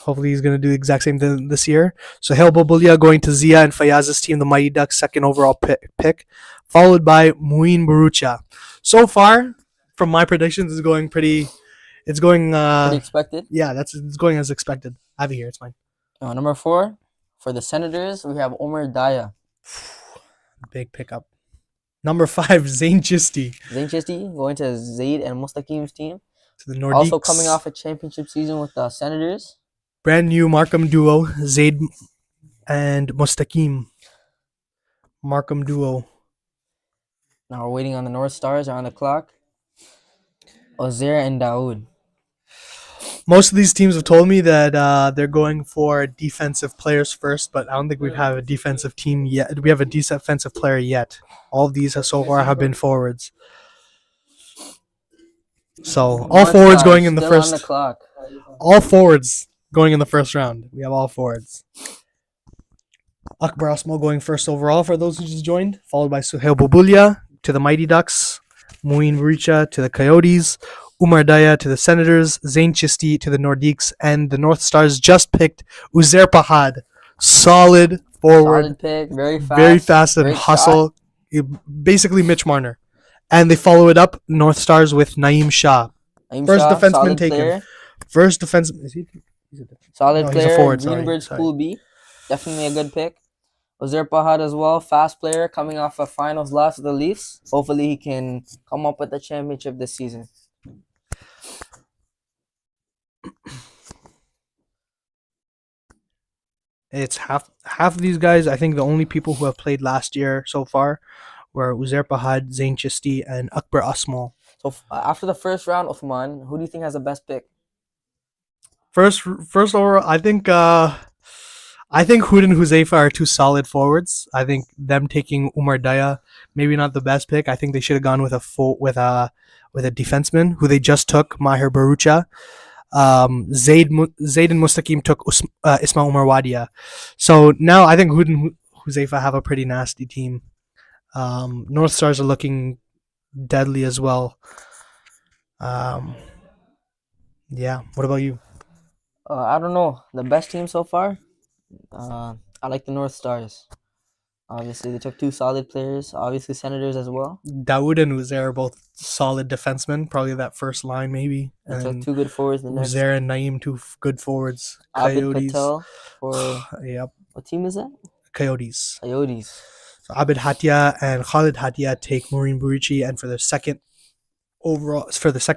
Hopefully he's going to do the exact same thing this year. So Hale Bobulia going to Zia and Fayaz's team, the Mighty Ducks, second overall pick, followed by Muin Barucha. So far, from my predictions, it's going pretty. It's going. Pretty expected. Yeah, it's going as expected. I have it here. It's fine. Number 4, for the Senators, we have Omar Daya. Big pickup. Number 5, Zain Chisti. Zain Chisti going to Zaid and Mustaqim's team. To the Nordiques. Also coming off a championship season with the Senators. Brand new Markham duo, Zaid and Mustaqim. Markham duo. Now we're waiting on the North Stars. Are on the clock. Ozair and Daoud. Most of these teams have told me that they're going for defensive players first, but I don't think we have a defensive team yet. We have a defensive player yet. All of these so far have been forwards. So all forwards going in the first. On the clock. All forwards going in the first round. We have all forwards. Akbar Asmal going first overall for those who just joined, followed by Suhail Bobulia to the Mighty Ducks, Muin Baricha to the Coyotes, Umar Daya to the Senators, Zain Chisti to the Nordiques, and the North Stars just picked Uzair Pahad. Solid forward. Solid pick, very fast and hustle. Basically Mitch Marner. And they follow it up, North Stars, with Naeem Shah. First defenseman taken. Player. First defenseman. Is he? Solid player. He's a forward, Greenberg's Pool B. Definitely a good pick. Uzair Pahad as well, fast player coming off a finals loss to the Leafs. Hopefully he can come up with a championship this season. It's half of these guys. I think the only people who have played last year so far were Uzair Pahad, Zain Chisti, and Akbar Asmal. So after the first round, Uthman, who do you think has the best pick? First overall, I think Hood and Huzaifa are two solid forwards. I think them taking Umar Daya, maybe not the best pick. I think they should have gone with a defenseman who they just took, Maher Barucha. Zaid and Mustaqim took Ismail Umar Wadia. So now I think Hood and Huzaifa have a pretty nasty team. North Stars are looking deadly as well. Yeah. What about you? I don't know. The best team so far? I like the North Stars. Obviously, they took two solid players. Obviously, Senators as well. Dawood and Uzair are both solid defensemen. Probably that first line, maybe. They took two good forwards. Uzair and Naeem, two good forwards. Abid Patel for... Yep. What team is that? Coyotes. So Abid Hatia and Khalid Hatia take Maureen Burichi, and for the second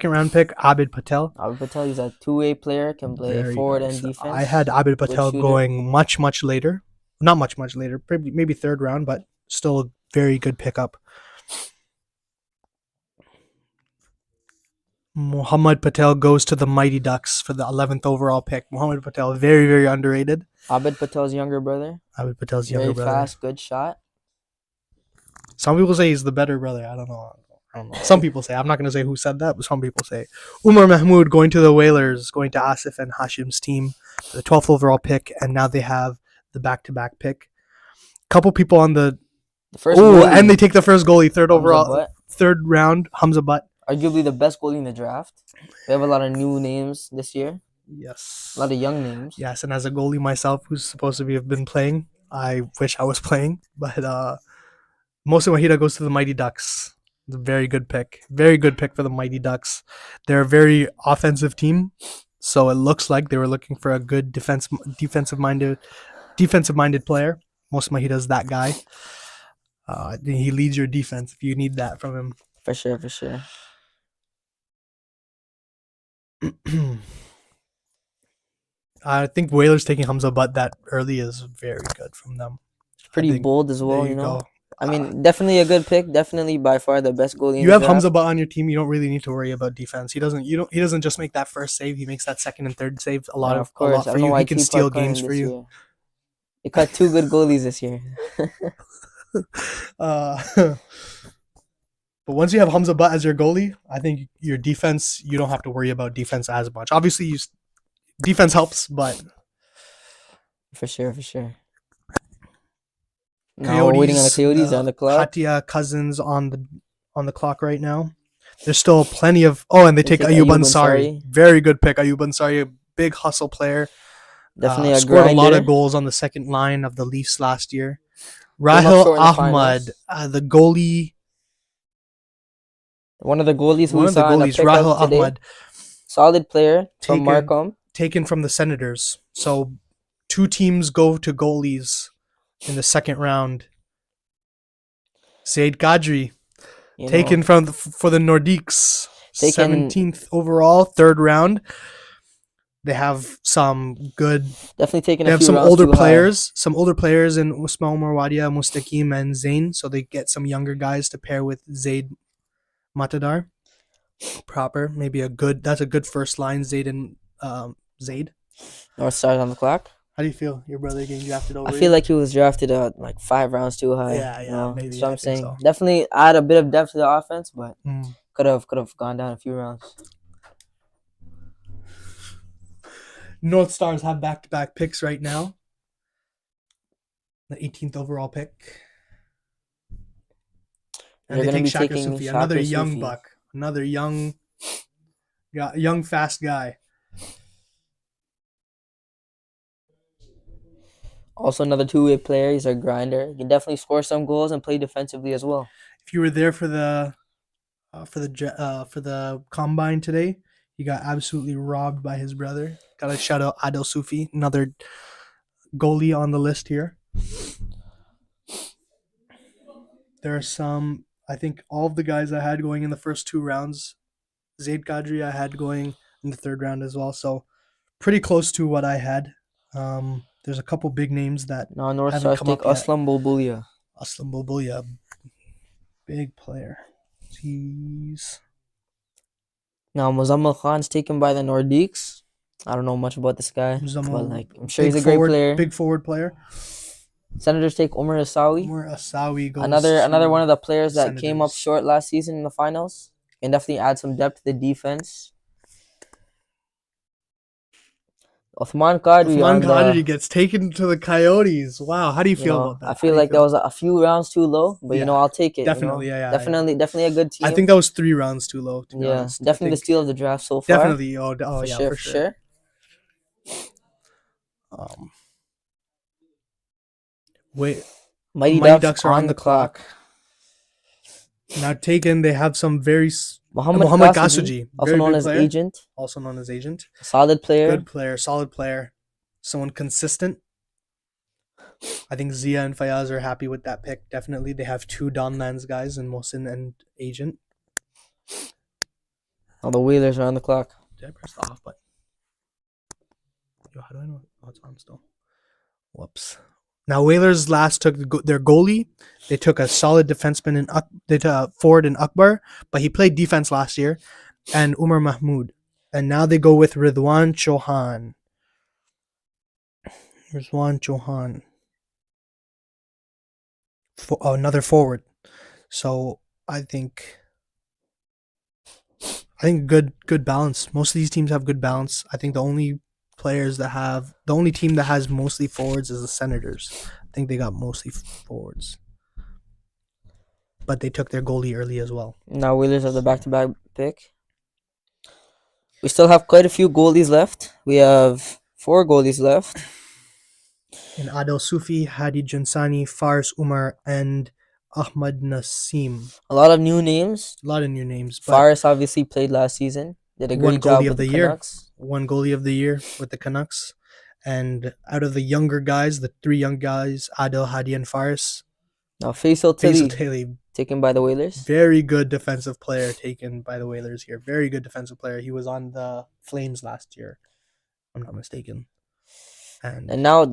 round pick, Abid Patel. Abid Patel is a two-way player, can play forward and defense. I had Abid Patel going much later. Not much later, maybe third round, but still a very good pickup. Muhammad Patel goes to the Mighty Ducks for the 11th overall pick. Muhammad Patel, very, very underrated. Abid Patel's younger brother. Very fast, good shot. Some people say he's the better brother. I don't know. Some people say. I'm not going to say who said that, but some people say. Umar Mahmoud going to the Whalers, going to Asif and Hashim's team for the 12th overall pick, and now they have the back-to-back pick. Couple people on the first. And they take the first goalie, third round, Hamza Butt. Arguably the best goalie in the draft. We have a lot of new names this year. Yes. A lot of young names. Yes, and as a goalie myself, who's supposed to have been playing, I wish I was playing, but Mosa Wahida goes to the Mighty Ducks. It's a very good pick. Very good pick for the Mighty Ducks. They're a very offensive team, so it looks like they were looking for a good defensive-minded player. Mosa Wahida's that guy. He leads your defense if you need that from him. For sure. I think Whalers taking Hamza Butt that early is very good from them. Pretty bold as well, you know. I mean, definitely a good pick. Definitely by far the best goalie. You have Hamza Butt on your team. You don't really need to worry about defense. He doesn't just make that first save. He makes that second and third save a lot for you. He can steal games for you. He caught two good goalies this year. But once you have Hamza Butt as your goalie, I think your defense, you don't have to worry about defense as much. Obviously, defense helps, but for sure. Now we're waiting on the Coyotes on the clock. Hatia Cousins on the clock right now. There's still plenty of... Oh, and they take Ayub Ansari. Very good pick, Ayub Ansari. A big hustle player. Definitely a scored grinder. a lot of goals on the second line of the Leafs last year. Came up Rahil short in the Ahmad, finals. the goalie. One of the goalies who One we of the saw in the goalies, pickup Rahil today. Ahmad, Solid player from Markham. taken from the Senators. So 2 teams go to goalies in the second round. Zaid Kadri, taken from for the Nordiques, 17th overall, 3rd round. They have some good. Definitely taking. They a have few some rounds older too players, some older players in Usman Marwadia, Mustaqim, and Zain. So they get some younger guys to pair with Zaid Matadar. Proper, maybe a good. That's a good first line. Zaid and Zaid. North Stars on the clock. How do you feel? Your brother getting drafted over? I feel like he was drafted like 5 rounds too high. Yeah, maybe. That's what I'm saying. So. Definitely add a bit of depth to the offense, but could have gone down a few rounds. North Stars have back-to-back picks right now. The 18th overall pick. And they're they take Shaka Sufi, another young buck, another young, fast guy. Also, another two-way player. He's a grinder. He can definitely score some goals and play defensively as well. If you were there for the combine today, he got absolutely robbed by his brother. Got to shout out Adel Sufi, another goalie on the list here. There are some. I think all of the guys I had going in the first 2 rounds, Zaid Kadri I had going in the 3rd round as well. So pretty close to what I had. There's a couple big names that now North haven't Stars come take up yet. Aslam Bulbulia. Aslam Bulbulia, big player. He's now Muzammil Khan's taken by the Nordiques. I don't know much about this guy, but I'm sure he's a great player. Big forward player. Senators take Umar Asawi. Goes another one of the players that came up short last season in the finals. Can definitely add some depth to the defense. Othman Kadri gets taken to the Coyotes. Wow, how do you feel about that? I feel like that was a few rounds too low, but I'll take it. Definitely, definitely a good team. I think that was 3 rounds too low. To be honest. Definitely the steal of the draft so far. Definitely, for sure. Mighty Ducks are on the clock. Now taken, they have some very Muhammad Kasuji, also known as Agent. Solid player. Good player, solid player. Someone consistent. I think Zia and Fayaz are happy with that pick. Definitely. They have 2 Donlands guys in Mohsin and Agent. All the Whalers are on the clock. Did I press the off button? How do I know? Oh, it's on still. Whoops. Now Whalers last took their goalie. They took a solid defenseman they took a forward in Akbar, but he played defense last year, and Umar Mahmoud. And now they go with Ridwan Chauhan. Another forward. So I think good balance. Most of these teams have good balance. I think the only team that has mostly forwards is the Senators. I think they got mostly forwards. But they took their goalie early as well. Now Whalers have the back-to-back pick. We still have quite a few goalies left. We have 4 goalies left. And Adel Sufi, Hadi Jansani, Faris Umar, and Ahmad Nasim. A lot of new names. Faris obviously played last season. Did a great job with the Canucks. One goalie of the year with the Canucks. And out of the younger guys, the 3 young guys, Adel, Hadi, and Faris. Now Faisal Tilly, taken by the Whalers. Very good defensive player taken by the Whalers here. Very good defensive player. He was on the Flames last year, if I'm not mistaken. And now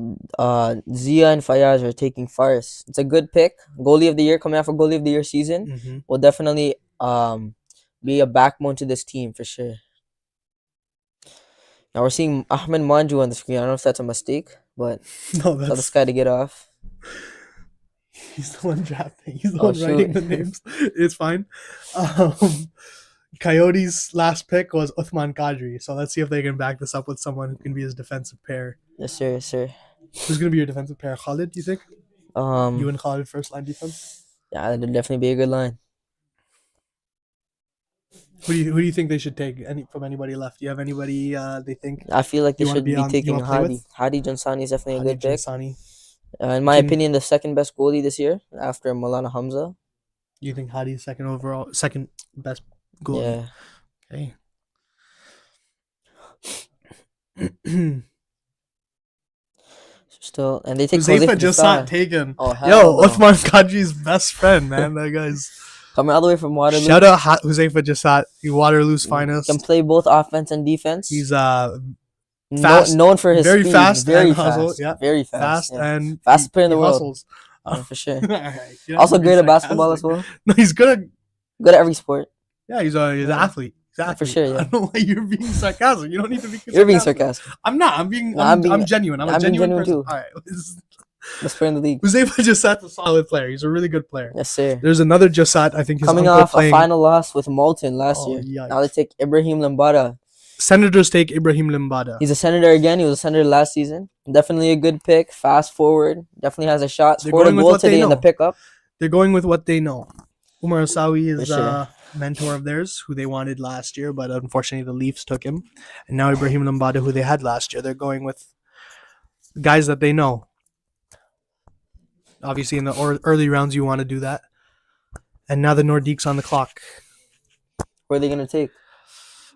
Zia and Fayaz are taking Faris. It's a good pick. Goalie of the year, coming off a goalie of the year season. Will definitely be a backbone to this team for sure. Now we're seeing Ahmed Manju on the screen. I don't know if that's a mistake, but tell this guy to get off. He's the one drafting. He's the one writing the names. It's fine. Coyotes' last pick was Uthman Kadri. So let's see if they can back this up with someone who can be his defensive pair. Yes, sir. Who's going to be your defensive pair? Khalid, you think? You and Khalid first line defense? Yeah, that'd definitely be a good line. Who do you think they should take from anybody left? Do you have anybody they think? I feel like they should be you taking wanna play Hadi. with? Hadi Jansani is definitely a Hadi good pick. Jansani. In my opinion, the second best goalie this year after Maulana Hamza. You think Hadi's second best goalie? Yeah. Okay. Still, and they take Huzaifa just not taken. Oh, yo, Uthman Kadri's best friend, man. That guy's coming all the way from Waterloo. Shout out Huzaifa Jassat, Waterloo's finest. Can play both offense and defense. He's fast, known for his very speed. fast, very and fast, hustle. Yeah, very fast, and fastest player in the world. Hustles. For sure. Right. Also great at basketball as well. No, he's good at every sport. Yeah, he's an athlete. For sure, yeah. I don't know why you're being sarcastic. You don't need to be sarcastic. You're being sarcastic. I'm not. I'm genuine. I'm a genuine person. Too. All right. Best player in the league. Huzaifa Jassat's a solid player. He's a really good player. Yes, sir. There's another Jassat, I think his coming uncle off a final loss with Malton last year. Yikes. Now they take Ibrahim Lambada. Senators take Ibrahim Limbada. He's a Senator again. He was a Senator last season. Definitely a good pick. Fast forward. Definitely has a shot. Scored a goal today in the pickup. They're going with what they know. Umar Asawi is a mentor of theirs who they wanted last year, but unfortunately the Leafs took him. And now Ibrahim Limbada, who they had last year, they're going with guys that they know. Obviously, in the early rounds, you want to do that. And now the Nordiques on the clock. Where are they going to take?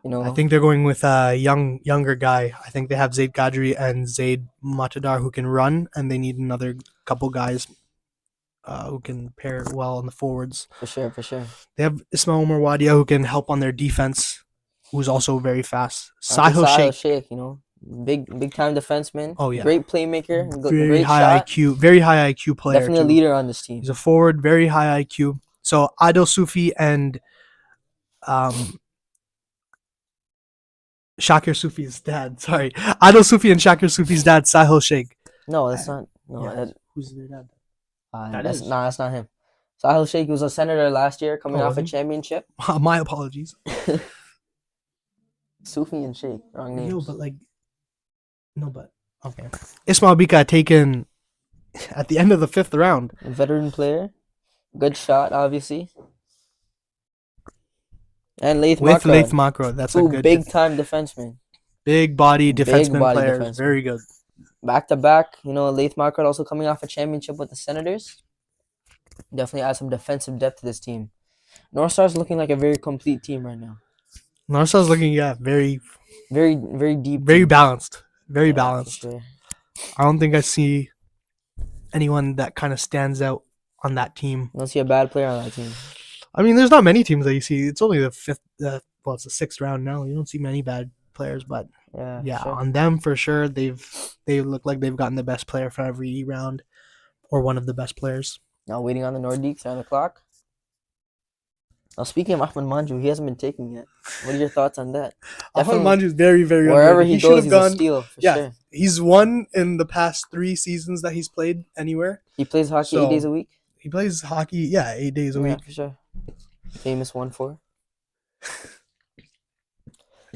I think they're going with a younger guy. I think they have Zaid Kadri and Zaid Matadar who can run, and they need another couple guys who can pair well on the forwards. For sure. They have Ismail Omar Wadia who can help on their defense, who's also very fast. Sahil Sheikh, big time defenseman. Oh yeah, great playmaker. Very high IQ player. Definitely a leader on this team. He's a forward, very high IQ. So Adil Sufi and Shakir Sufi's dad. Sorry, Adil Sufi and Shakir Sufi's dad, Sahil Sheikh. No, that's not. No, yeah, who's their dad? That's not him. Sahil Sheikh was a Senator last year, coming off a championship. My apologies. Sufi and Sheikh, wrong names. Okay. Ismail Bika taken at the end of the 5th round. A veteran player, good shot, obviously. And Laith Makro, that's a good big time defenseman. Big body defenseman players, very good. Back to back, Laith Makro also coming off a championship with the Senators. Definitely adds some defensive depth to this team. North Star's looking like a very complete team right now. North Star's looking, very deep. Very balanced. Very balanced. Sure. I don't think I see anyone that kind of stands out on that team. I don't see a bad player on that team. I mean, there's not many teams that you see. It's only the 5th. It's the 6th round now. You don't see many bad players, but sure. On them for sure. They look like they've gotten the best player for every round, or one of the best players. Now waiting on the Nordiques on the clock. Now speaking of Ahmed Manju, he hasn't been taken yet. What are your thoughts on that? Ahmed Manju is very, very wherever he goes, he's a steal. Sure. He's won in the past 3 seasons that he's played anywhere. He plays hockey 8 days a week. He plays hockey, 8 days a week. For sure. Famous 1-4.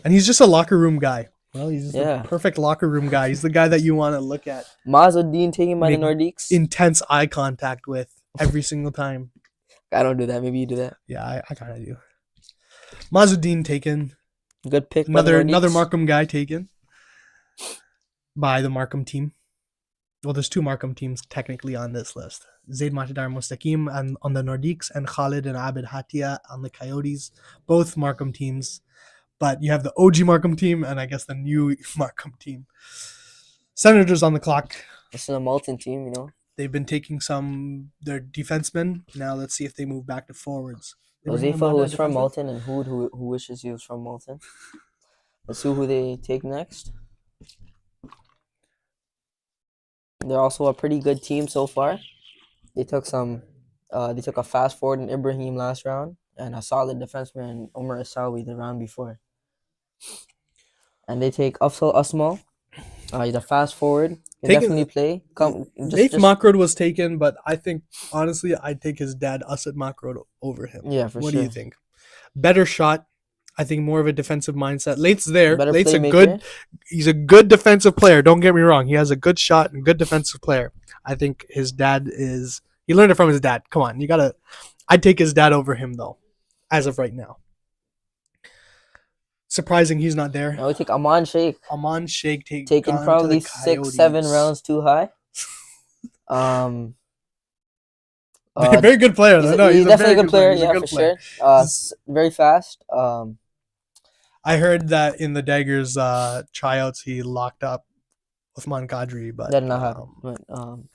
And he's just a locker room guy. Well, he's just a perfect locker room guy. He's the guy that you want to look at. Mazuddin taken by the Nordiques. Intense eye contact with every single time. I don't do that. Maybe you do that. Yeah, I kind of do. Mazuddin taken. Good pick. Another Markham guy taken by the Markham team. Well, there's 2 Markham teams technically on this list. Zaid Matadar Mustaqim on the Nordiques and Khalid and Abid Hatia on the Coyotes. Both Markham teams. But you have the OG Markham team and I guess the new Markham team. Senators on the clock. This is a Malton team, They've been taking their defensemen. Now let's see if they move back to forwards. Huzaifa, who is from Malton, and who wishes he was from Malton. Let's see who they take next. They're also a pretty good team so far. They took a fast forward in Ibrahim last round and a solid defenseman Omar Asawi the round before. And they take Afsal Asmal. He's a fast forward. Definitely play. Nath Makrod was taken, but I think honestly I'd take his dad Asad Makrod over him. Yeah, for sure. What do you think? Better shot. I think more of a defensive mindset. Late's there. Late's he's a good defensive player. Don't get me wrong. He has a good shot and good defensive player. I think his dad he learned it from his dad. Come on, I'd take his dad over him though, as of right now. Surprising he's not there. Now we take Aman Sheikh. Aman Sheikh taking probably 6-7 rounds too high. Very good player. He's, though. No, he's definitely a good player. He's Yeah, good for player. sure. Very fast. I heard that in the Daggers tryouts he locked up Uthman Qadri, but that did not happen.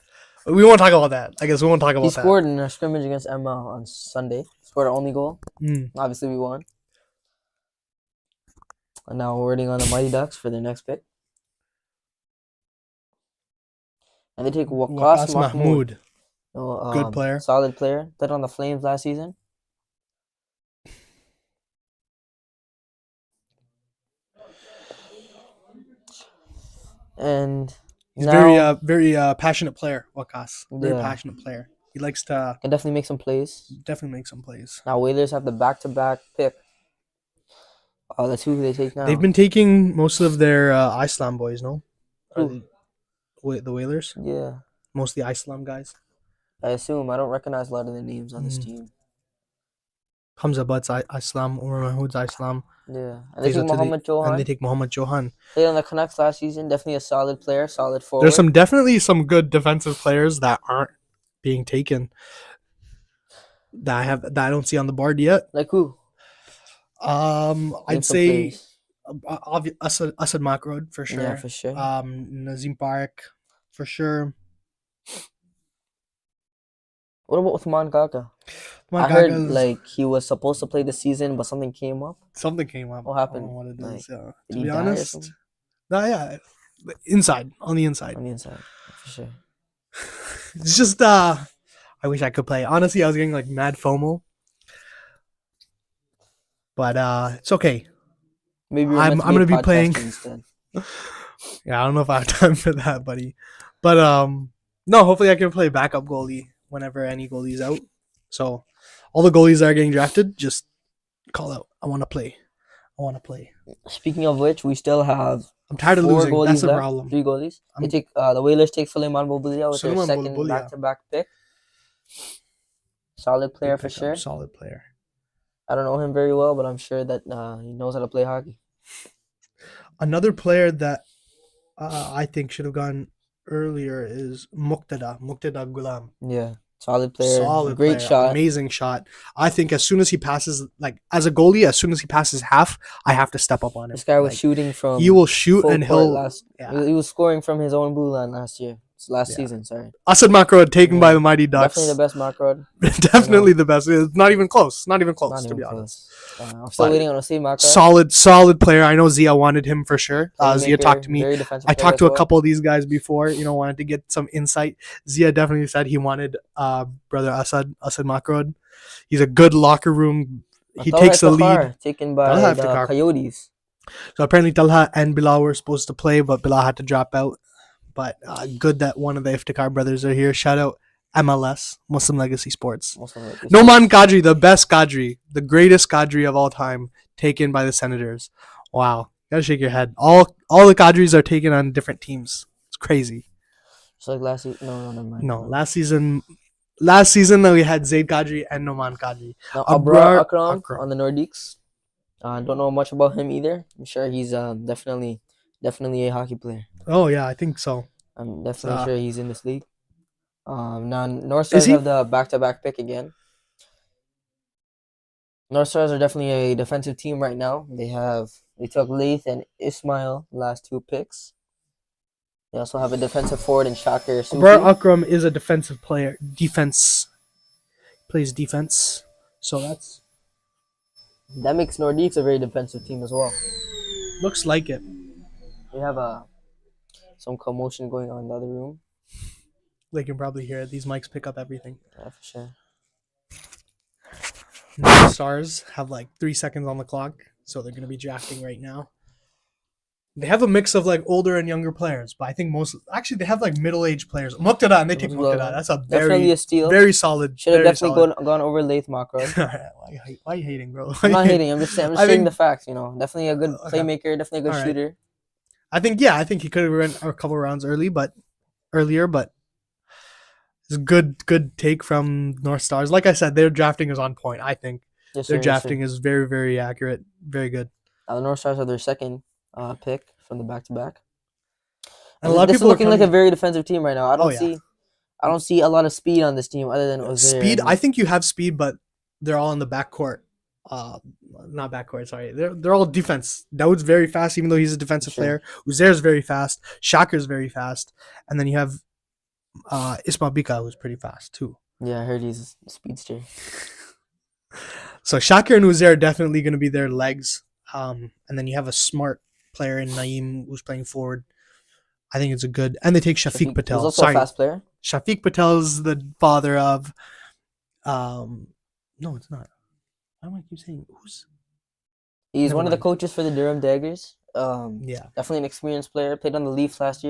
We won't talk about that. I guess we won't talk about that. He scored in a scrimmage against ML on Sunday. Scored our only goal. Obviously, we won. And now we're waiting on the Mighty Ducks for their next pick. And they take Waqas Mahmoud. Good player. Solid player. Played on the Flames last season. And he's very passionate player, Waqas. Very passionate player. He likes to... Can definitely make some plays. Now, Whalers have the back-to-back pick. That's who they take now. They've been taking most of their Islam boys, no? The Whalers? Yeah. Most of the Islam guys. I assume. I don't recognize a lot of the names on this team. Hamza Butt's Islam, Umar Mahmoud's Islam. Yeah. And they take Mohamed Johan. And they take Mohamed Johan. Played on the Canucks last season. Definitely a solid player, solid forward. There's definitely some good defensive players that aren't being taken. That I don't see on the board yet. Like who? I'd say Asad Makrod for sure. Yeah, for sure. Nazim Park for sure. What about Uthman Kaka? I heard like he was supposed to play this season, but something came up. Something came up. What happened? I don't know what it is. To be honest, yeah, inside on the inside. For sure. It's just I wish I could play. Honestly, I was getting like mad FOMO. But it's okay. Maybe I'm gonna be playing instead. Yeah, I don't know if I have time for that, buddy. But no, hopefully I can play backup goalie whenever any goalie's out. So all the goalies that are getting drafted, just call out. I want to play. Speaking of which, we still have. I'm tired of losing. That's the problem. 3 goalies. They take the Whalers take Suleiman Bobulia with their second back-to-back pick. Solid player for sure. Solid player. I don't know him very well, but I'm sure that he knows how to play hockey. Another player that I think should have gone earlier is Muqtada Ghulam. Yeah, solid player. Great shot. Amazing shot. I think as soon as he passes, like as a goalie, as soon as he passes half, I have to step up on him. This guy was shooting from... He will shoot and he was scoring from his own blue line last year. Season, sorry. Asad Makrod taken by the Mighty Ducks. Definitely the best Makrod. Definitely the best. It's not even close. To be honest. I'm still waiting on Asim Makrod. Solid player. I know Zia wanted him for sure. Zia talked to me. I talked to a couple of these guys before, wanted to get some insight. Zia definitely said he wanted brother Asad Makrod. He's a good locker room. He takes the lead. Taken by the Coyotes. So apparently Talha and Bilal were supposed to play, but Bilal had to drop out. But good that one of the Iftikhar brothers are here. Shout out MLS, Muslim Legacy Sports. Noman Qadri, the best Qadri, the greatest Qadri of all time, taken by the Senators. Wow. You gotta shake your head. All the Qadris are taken on different teams. It's crazy. It's like last season. No, never mind. No, last season we had Zaid Qadri and Noman Qadri. Now, Abrar Akram on the Nordiques. I don't know much about him either. I'm sure he's definitely a hockey player. Oh yeah, I think so. I'm definitely sure he's in this league. Now North Stars have the back-to-back pick again. North Stars are definitely a defensive team right now. They took Laith and Ismail last 2 picks. They also have a defensive forward in Shakir Sufi. Abrar Akram is a defensive player. Plays defense. So that makes Nordiques a very defensive team as well. Looks like it. We have some commotion going on in the other room. They can probably hear it. These mics pick up everything. Yeah, for sure. The Stars have like 3 seconds on the clock, so they're going to be drafting right now. They have a mix of like older and younger players, but I think they have like middle-aged players. Muqtada, and they take Muqtada. That's definitely a steal. Very solid. Should have definitely gone over Laith Makrod. Why are you hating, bro? I'm not hating. I'm just saying the facts. Definitely a good playmaker. Definitely a good shooter. I think he could have run a couple rounds earlier, but it's a good take from North Stars. Like I said, their drafting is on point. I think their drafting is very, very accurate. Very good. The North Stars are their second pick from the back-to-back. And a lot of this people is looking like a very defensive team right now. I don't see a lot of speed on this team other than Ozair. Speed. I think you have speed, but they're all in the backcourt. Not backcourt. Sorry, they're all defense. Dawoud's very fast, even though he's a defensive player. Uzair's very fast. Shaker's very fast, and then you have Ismail Bika, who's pretty fast too. Yeah, I heard he's a speedster. So Shaker and Uzair are definitely going to be their legs. And then you have a smart player in Naeem who's playing forward. I think it's a good. And they take Shafiq Patel. He's also a fast player. Shafiq Patel is the father of. No, it's not. Why am I keep saying who's? He's one of the coaches for the Durham Daggers. Yeah, definitely an experienced player. Played on the Leafs last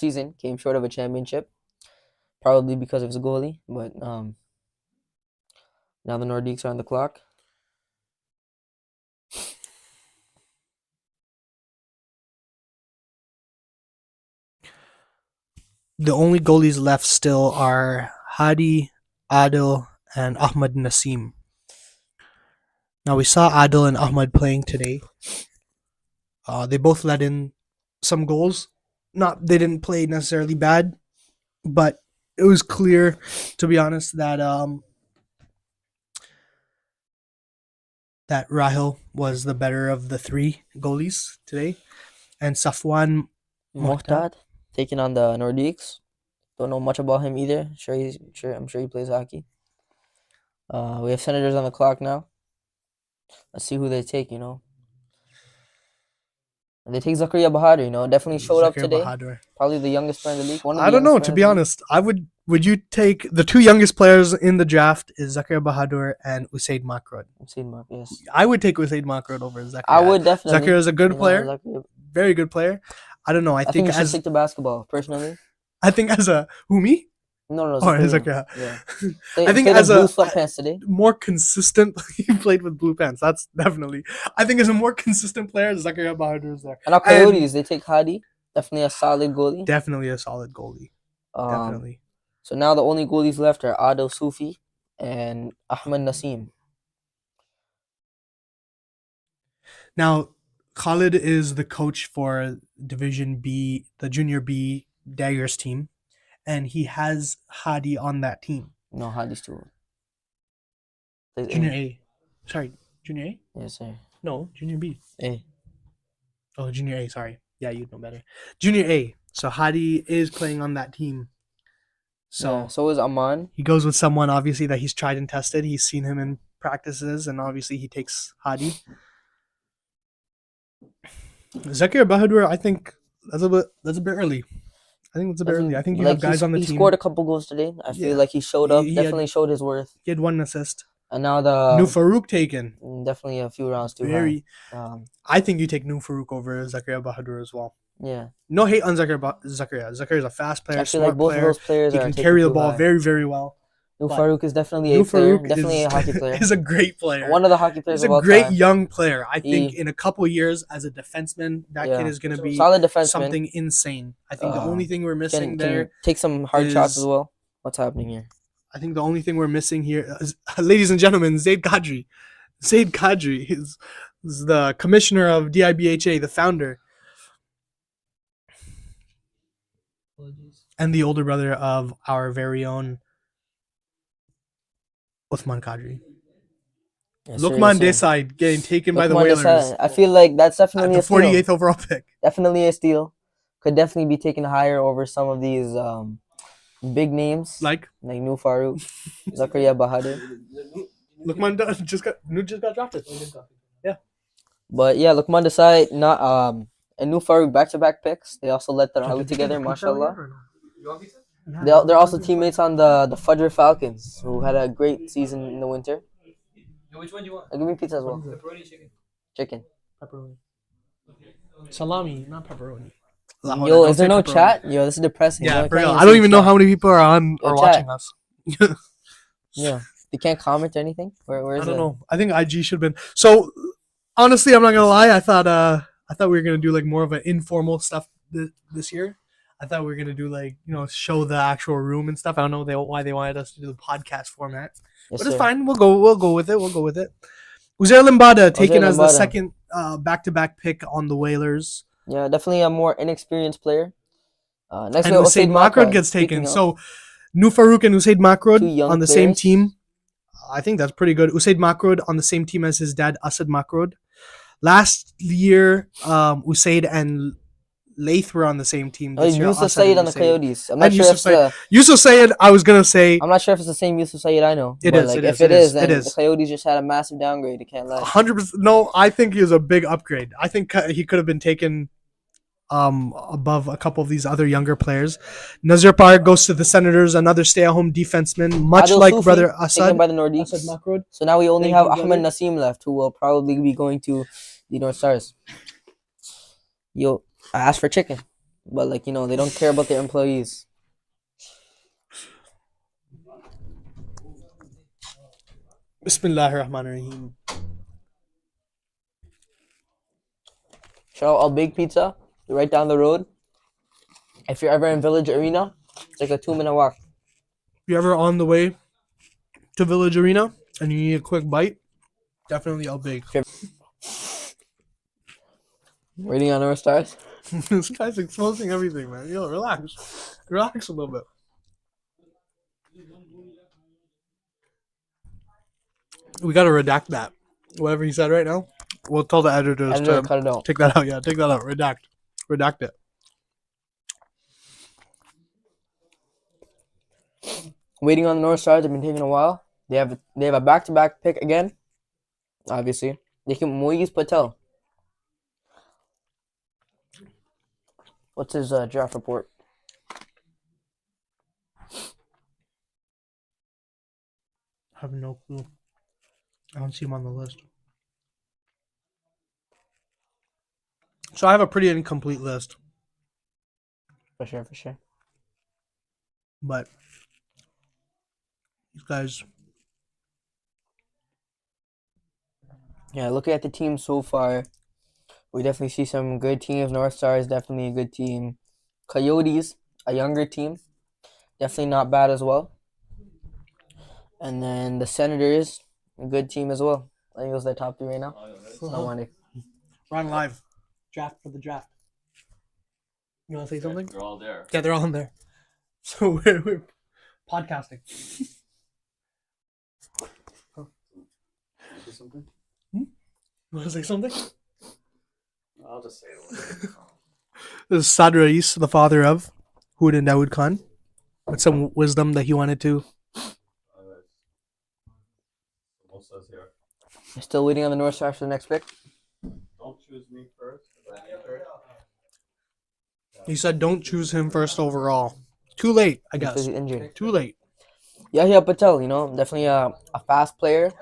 season. Came short of a championship, probably because of his goalie. But now the Nordiques are on the clock. The only goalies left still are Hadi, Adil, and Ahmad Nasim. Now we saw Adil and Ahmad playing today. They both let in some goals. They didn't play necessarily bad, but it was clear, to be honest, that that Rahil was the better of the three goalies today, and Safwan Mohtad taking on the Nordiques. Don't know much about him either. I'm sure he plays hockey. We have Senators on the clock now. Let's see who they take, And they take Zakaria Bahadur, definitely showed up today. Probably the youngest player in the league. I don't know, to be honest. Would you take the two youngest players in the draft is Zakaria Bahadur and Usaid Makrod? Yes. I would take Usaid Makrod over Zakaria. I would definitely. Zakaria is a good player. Very good player. I don't know. I think you should stick to basketball, personally. I think as a me? No. Zakaria. Yeah. I think as blue sweatpants today. More consistent. He played with blue pants. That's definitely. I think as a more consistent player, Zakaria Bahadur is there. And our Coyotes, they take Hadi. Definitely a solid goalie. Definitely a solid goalie. Definitely. So now the only goalies left are Adil Sufi and Ahmed Nasim. Now, Khalid is the coach for Division B, the Junior B Daggers team, and he has Hadi on that team. No, Hadi's too old. Junior A. Sorry, Junior A? Yes, sir. No, Junior B. A. Oh, Junior A, sorry. Yeah, you'd know better. Junior A. So Hadi is playing on that team. So is Aman. He goes with someone, obviously, that he's tried and tested. He's seen him in practices, and obviously he takes Hadi. Zakaria Bahadur, I think that's a bit early. I think it's a bit early. I think you have guys on the team. He scored a couple goals today. I feel like he showed up. Definitely showed his worth. He had 1 assist. And now the New Farouk taken. Definitely a few rounds too high. I think you take New Farouk over Zakaria Bahadur as well. Yeah. No hate on Zakaria. Zakaria is a fast player, smart both player. Of those players he can carry the ball very, very well. New Farouk is definitely a player. Definitely a hockey player. He's a great player. One of the hockey players. He's a great young player. I think in a couple of years as a defenseman, that kid is going to be solid defenseman. Something insane. I think the only thing we're missing there take some hard shots as well. What's happening here? I think the only thing we're missing here is, ladies and gentlemen, Zaid Kadri. Zaid Kadri is the commissioner of DIBHA, the founder. And the older brother of our very own Uthman Kadri. Yes, Lukman Desai getting taken by the Whalers. I feel like that's definitely a steal. 48th overall pick. Definitely a steal. Could definitely be taken higher over some of these big names. Like New Farouk, Zakaria Bahadur. Lukman just got drafted. Yeah. But yeah, Lukman Desai and New Farouk back-to-back picks. They also let their out together, mashallah. They're also teammates on the Fajr Falcons, who had a great season in the winter. Which one do you want? Give me pizza as well. Pepperoni, chicken. Chicken. Pepperoni. Salami, not pepperoni. Yo, is there no chat? Yo, this is depressing. Yeah, for real. I don't even know how many people are on or watching us. Yeah. They can't comment or anything? Where is it? I don't know. I think IG should have been. So, honestly, I'm not going to lie. I thought we were going to do like more of an informal stuff this year. I thought we were going to do like, show the actual room and stuff. I don't know why they wanted us to do the podcast format. Yes, but it's fine. We'll go with it. Uzair Limbada taken as the second back-to-back pick on the Whalers. Yeah, definitely a more inexperienced player. Next And we have Usaid Makrod gets taken. So Nufaruk and Usaid two Makrod young on the same players. team. I think that's pretty good. Usaid Makrod on the same team as his dad, Asad Makrod. Last year, Usaid and Laith were on the same team. This year, Yusuf Asad Saeed and on the Usaid. Coyotes. I'm And not sure if the Yusuf Saeed, I was gonna say I'm not sure if it's the same Yusuf Saeed I know. It but is, like it if is, it it is, is, then it is. the Coyotes just had a massive downgrade. I can't lie. 100%. No, I think he was a big upgrade. I think he could have been taken above a couple of these other younger players. Nazir Park goes to the Senators, another stay-at-home defenseman, much Adil like Sufi, brother taken Asad. by the Nordiques. Asad Makrod. So now we only Thank have you, Ahmed brother. Nasim left, who will probably be going to the North Stars. Yo, I asked for chicken, but like they don't care about their employees. Bismillahirrahmanirrahim. Shout out All Big Pizza, right down the road. If you're ever in Village Arena, it's like a 2-minute walk. If you're ever on the way to Village Arena and you need a quick bite, definitely El Big. Waiting on North Stars. This guy's exposing everything, man. Yo, relax. Relax a little bit. We gotta redact that. Whatever he said right now. We'll tell the editors Editor, to cut it out. take that out. Yeah, take that out. Redact it. Waiting on the North Stars have been taking a while. They have a back-to-back pick again. Obviously, they can Moise Patel. What's his draft report? I have no clue. I don't see him on the list. So I have a pretty incomplete list, For sure. but these guys. Yeah, looking at the team so far, we definitely see some good teams. North Star is definitely a good team. Coyotes, a younger team, definitely not bad as well. And then the Senators, a good team as well. I think those are the top 3 right now. No wonder. We're on live. Draft for the draft. You want to say something? They're all there. Yeah, they're all in there. So we're podcasting. Say something? You want to say something? I'll just say it. This is Sad Rais, the father of Hood and Dawood Khan, with some wisdom that he wanted to. You're still waiting on the North Stars for the next pick? Don't choose me first. He said, "Don't choose him first overall." Too late, I Because guess. he's injured. Too late. Yahya Patel, definitely a fast player.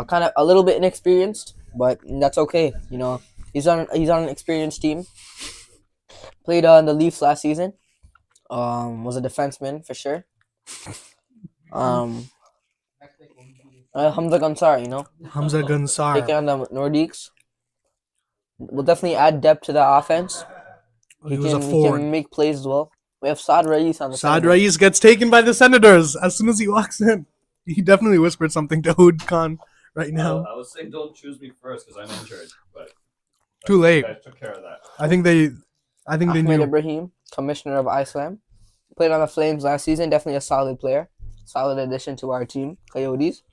Kind of a little bit inexperienced, but that's okay. He's on an experienced team. Played on the Leafs last season. Was a defenseman for sure. Hamza Gansar, Hamza taking Gansar. on the Nordiques. Will definitely add depth to the offense. He was He a forward. can make plays as well. We have Saad Rais on the Saad Senators. Rais gets taken by the Senators as soon as he walks in. He definitely whispered something to Hood Khan right now. I was saying don't choose me first because I'm injured, but Too late. I took care of that. I think they Ahmed knew. Ibrahim, commissioner of Iceland. Played on the Flames last season. Definitely a solid player. Solid addition to our team, Coyotes.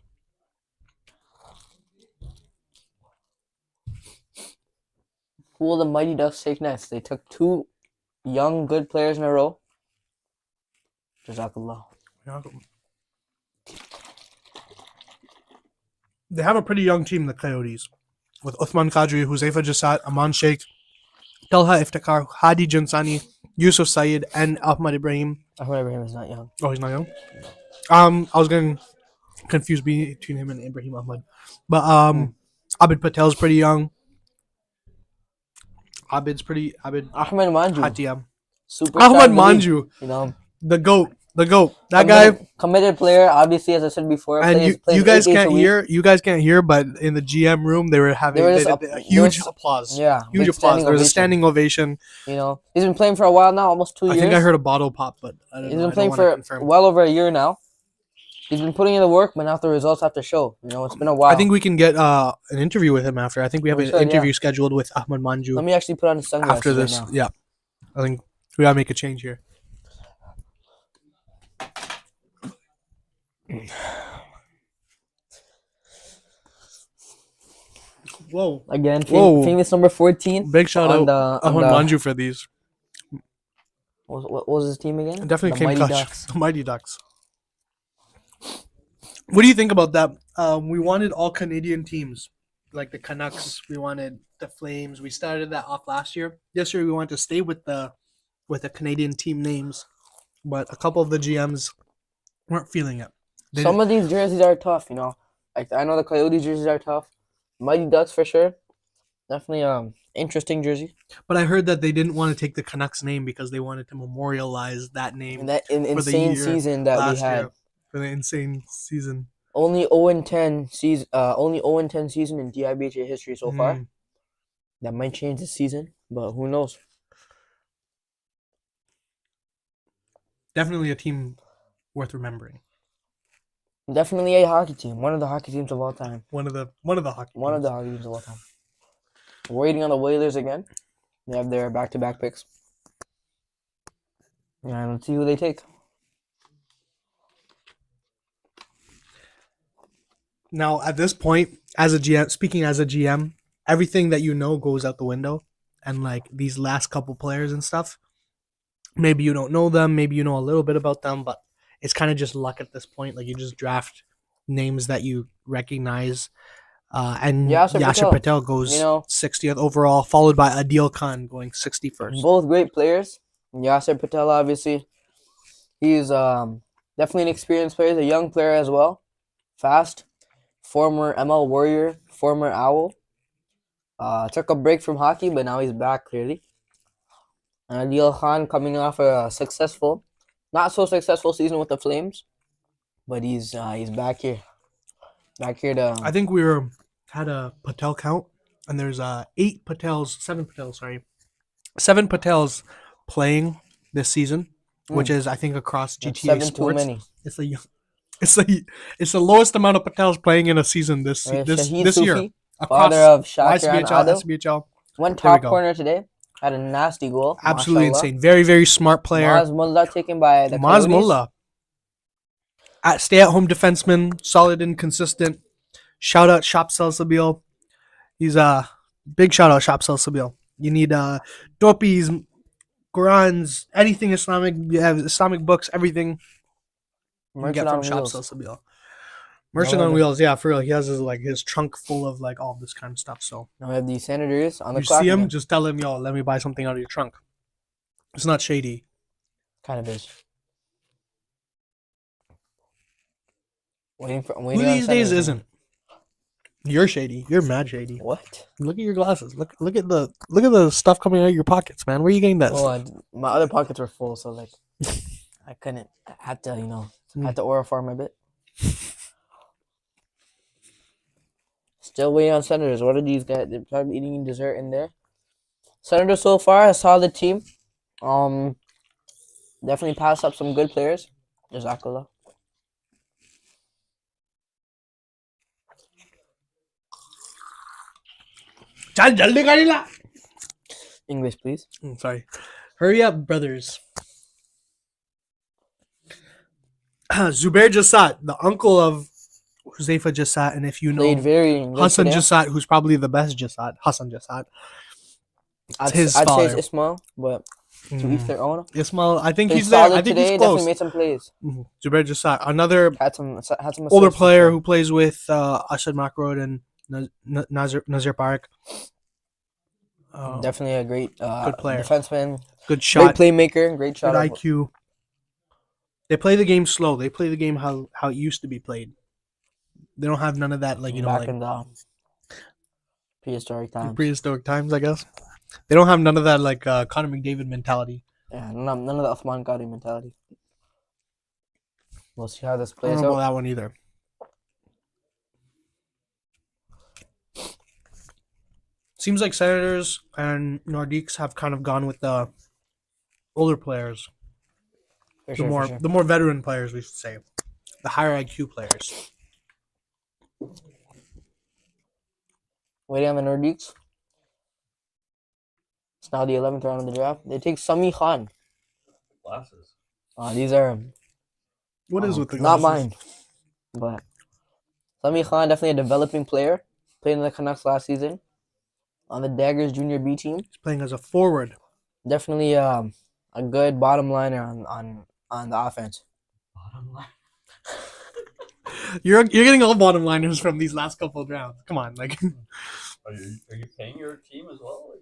Who will the Mighty Ducks take next? They took 2 young, good players in a row. Jazakallah. They have a pretty young team, the Coyotes, with Uthman Qadri, Huzaifa Jassat, Aman Sheikh, Talha Iftikhar, Hadi Jansani, Yusuf Saeed, and Ahmad Ibrahim. Ahmed Ibrahim is not young. Oh, he's not young. I was getting confused between him and Ibrahim Ahmad, but Abid Patel's pretty young. Ahmed Manju. Hatiyam. Superstar Ahmad in the league, Manju, the goat. That guy. Committed player, obviously, as I said before. And plays you guys 8 days a can't week. hear. You guys can't hear, but in the GM room, they were having There was a huge applause. Yeah, Huge big applause. There was a standing standing ovation. He's been playing for a while now, almost 2 years. I think I heard a bottle pop, but I don't He's know. been playing I don't want to for confirm. well over a year now. He's been putting in the work, but not the results have to show. You know, it's been a while. I think we can get an interview with him after. I think we have We an should, interview yeah. scheduled with Ahmed Manju Let me actually put on his sunglasses after this. right now. Yeah, I think we gotta make a change here. Whoa! Again, Whoa. famous number 14. Big shout on out the, on Ahmed the, Manju for these. what was his team again? Definitely the came Mighty clutch. Ducks. The Mighty Ducks. What do you think about that? We wanted all Canadian teams, like the Canucks. We wanted the Flames. We started that off last year. This year we wanted to stay with the Canadian team names, but a couple of the GMs weren't feeling it. Some of these jerseys are tough, you know. Like I know the Coyotes jerseys are tough. Mighty Ducks for sure. Definitely interesting jersey. But I heard that they didn't want to take the Canucks name because they wanted to memorialize that name And that for the insane year season that we last had. year. For the insane season. Only 0-10 season. Only 0-10 season in DIBHA history so far. That might change the season, but who knows? Definitely a team worth remembering. Definitely a hockey team. One of the hockey teams of all time. One of the hockey One of the hockey teams of all time. We're waiting on the Whalers again. They have their back-to-back picks. And let's see who they take. Now, at this point, as a GM, speaking as a GM, everything that you know goes out the window. And like these last couple players and stuff, maybe you don't know them, maybe you know a little bit about them, but it's kind of just luck at this point. Like you just draft names that you recognize. And Yasser Patel goes 60th overall, followed by Adil Khan going 61st. Both great players. Yasser Patel, obviously. He's definitely an experienced player. He's a young player as well. Fast. Former ML Warrior. Former Owl. Took a break from hockey, but now he's back, clearly. And Adil Khan coming off a successful, not so successful season with the Flames. But he's back here. Back here to... I think had a Patel count, and there's 7 Patels playing this season, which is I think across GTA Sports. Too many. It's the lowest amount of Patels playing in a season this year. Father of Shakir and YSBHL, SBHL. Went top corner today. Had a nasty goal. Absolutely insane. Very, very smart player. Maz Mullah taken by the Maz Coyotes. Mullah. Stay-at-home defenseman, solid and consistent. Shout out Shop Salsabil. He's a big shout out Shop Salsabil. You need Dopis, Qurans, anything Islamic. You have Islamic books, everything. Merchant you get from Shop Salsabil. Merchant on Wheels, yeah, for real. He has his trunk full of all this kind of stuff. So now we have these Senators on the clock. You see him, just tell him, yo, let me buy something out of your trunk. It's not shady. Kind of is. Who these days isn't? You're shady. You're mad shady. What? Look at your glasses. Look at the stuff coming out of your pockets, man. Where are you getting that? Oh, my other pockets were full, so I couldn't. I had to, had to order farm a bit. Still waiting on Senators. What are these guys? They're probably eating dessert in there. Senators so far, a solid team. Definitely passed up some good players. Jazakallah. English, please. Sorry. Hurry up, brothers. Zubair Jassat, the uncle of Huzaifa Jassat, and if you know Hassan Jassat, who's probably the best Jassat, Hassan Jassat. I'd say it's Ismail, but to each their own. Ismail, I think he's there. I think today, he's close. Definitely made some plays. Zubair Jassat, another had some older player who plays with Asad Makrod and Nazir Park. Definitely a great good player, defenseman, good shot, great playmaker, great shot, good IQ. They play the game slow. They play the game how it used to be played. They don't have none of that back in the prehistoric times. Prehistoric times, I guess. They don't have none of that Connor McDavid mentality. Yeah, none of the Uthman Qadi mentality. We'll see how this plays out. I don't know about that one either. Seems like Senators and Nordiques have kind of gone with the older players. The more veteran players, we should say. the higher IQ players. Waiting on the Nordiques. It's now the 11th round of the draft. They take Sami Khan. Glasses. These are What is with the not glasses? mine, but Sami Khan, definitely a developing player. Played in the Canucks last season on the Daggers Junior B team. He's playing as a forward. Definitely a good bottom liner on the offense. Bottom line. You're getting all bottom liners from these last couple of rounds. Come on, like. Are you paying your team as well?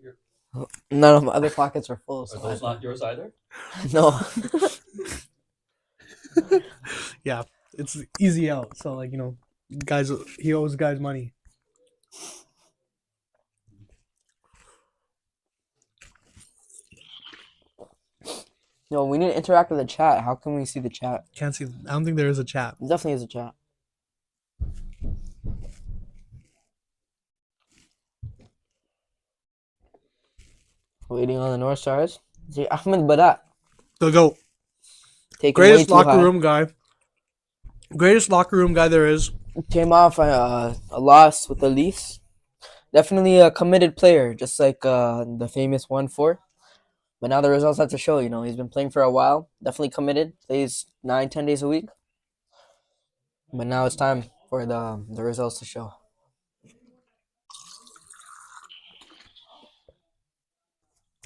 None of my other pockets are full. Are So those not yours either? no. Yeah, it's easy out. So like guys, he owes guys money. No, we need to interact with the chat. How can we see the chat? Can't see. I don't think there is a chat. Definitely is a chat. Waiting on the North Stars. See Ahmed Badat. The GOAT. Taking Greatest way too locker high. room guy. Greatest locker room guy there is. Came off a loss with the Leafs. Definitely a committed player, just like the famous 1-4. But now the results have to show. He's been playing for a while. Definitely committed. Plays 9-10 days a week. But now it's time for the results to show.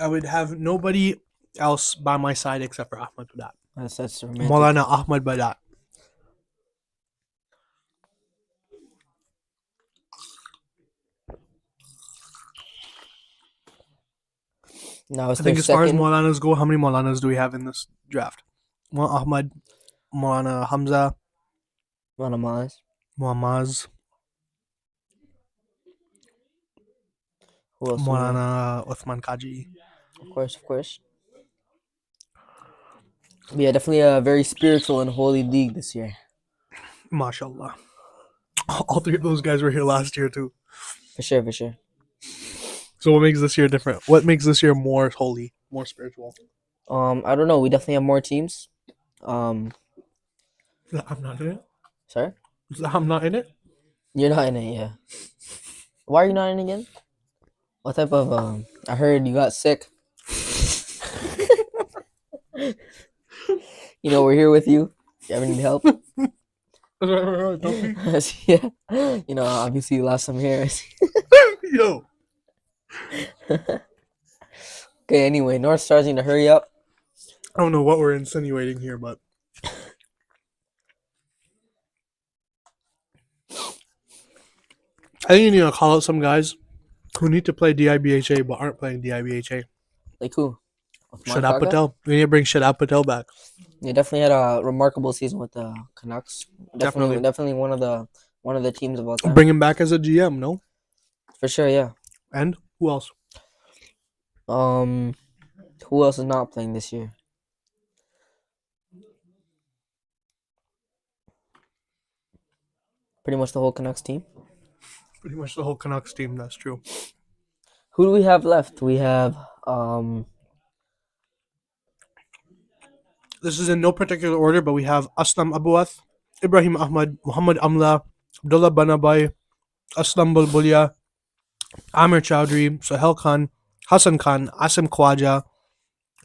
I would have nobody else by my side except for Ahmed Badat. That's romantic. Maulana Ahmed Badat. Now it's I think their as far as second. Maulanas go, how many Maulanas do we have in this draft? Ahmed, Maulana Hamza, Maulana Muammaz, Who else? Maulana Uthman Kaji. Of course. But yeah, definitely a very spiritual and holy league this year. MashaAllah. All three of those guys were here last year too. For sure. So what makes this year different? What makes this year more holy, more spiritual? I don't know. We definitely have more teams. I'm not in it. Sorry? I'm not in it. You're not in it, yeah. Why are you not in it again? What type of I heard you got sick. We're here with you. If you ever need help. Yeah. Obviously last time here. Yo. Okay, anyway, North Stars need to hurry up. I don't know what we're insinuating here, but I think you need to call out some guys who need to play DIBHA but aren't playing DIBHA. Like who? Shadab Patel. We need to bring Shadab Patel back. Yeah, definitely had a remarkable season with the Canucks. Definitely one of the teams of all time. Bring him back as a GM, no? For sure, yeah. And who else? Who else is not playing this year? Pretty much the whole Canucks team. Pretty much the whole Canucks team, that's true. Who do we have left? We have This is in no particular order, but we have Aslam Abuath, Ibrahim Ahmad, Muhammad Amla, Abdullah Banabai, Aslam Bulbulia, Amir Chowdhury, Sahel Khan, Hassan Khan, Asim Khwaja,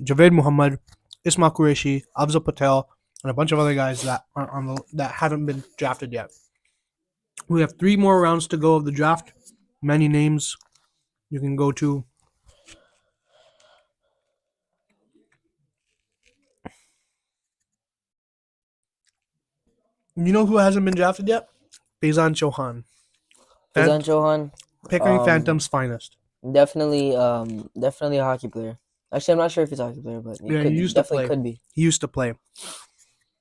Javed Muhammad, Isma Qureshi, Afzal Patel, and a bunch of other guys that aren't that haven't been drafted yet. We have 3 more rounds to go of the draft. Many names you can go to. You know who hasn't been drafted yet? Faizan Chauhan. Faizan Chauhan. Pickering Phantom's finest. Definitely a hockey player. Actually, I'm not sure if he's a hockey player, but he used to play. Could be. He used to play.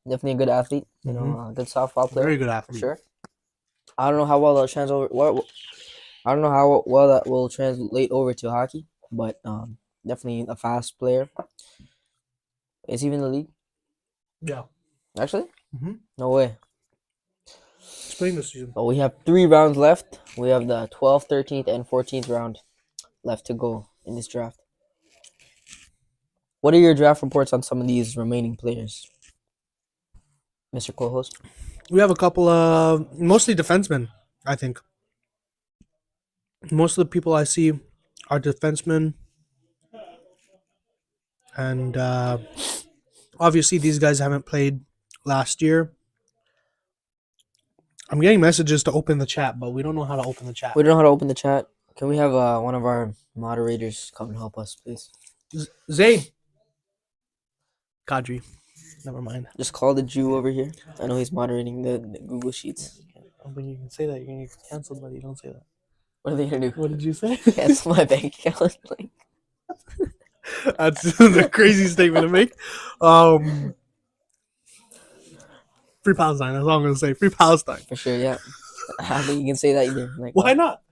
Definitely a good athlete. A good softball player. Very good athlete. For sure. I don't know how well that I don't know how well that will translate over to hockey, but definitely a fast player. Is he in the league? Yeah. Actually? Mm-hmm. No way. He's playing this season. But we have 3 rounds left. We have the 12th, 13th, and 14th round left to go in this draft. What are your draft reports on some of these remaining players? Mr. Co-host. We have a couple of mostly defensemen, I think. Most of the people I see are defensemen, and obviously these guys haven't played last year. I'm getting messages to open the chat, but we don't know how to open the chat. We don't know how to open the chat. Can we have one of our moderators come and help us, please? Zayd. Kadri. Never mind. Just call the Jew over here. I know he's moderating the Google Sheets. I don't think you can say that. You're going to get canceled, buddy. Don't say that. What are they going to do? What did you say? Cancel my bank account? Like, that's a crazy statement to make. Free Palestine. That's all I'm going to say. Free Palestine. For sure, yeah. I think you can say that either. Like, why not?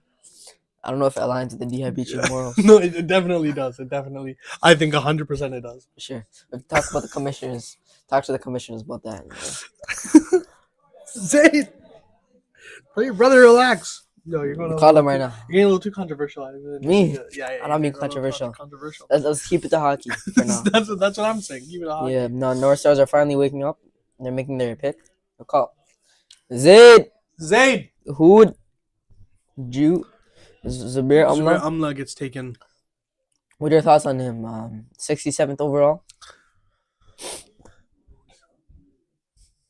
I don't know if it aligns with the DIBHA morals. No, it definitely does. It definitely. I think 100% it does. For sure. But talk about the commissioners. Talk to the commissioners about that. Zayd! Tell your brother relax. No, you're going to call him right now. You're getting a little too controversial. Me? Yeah. I'm not being controversial. Controversial. Let's keep it to hockey for now. that's what I'm saying. Keep it to hockey. Yeah, no, North Stars are finally waking up. They're making their pick. They'll call. Zayd! Who would Jew? Zabir Amla? Amla gets taken. What are your thoughts on him? 67th overall?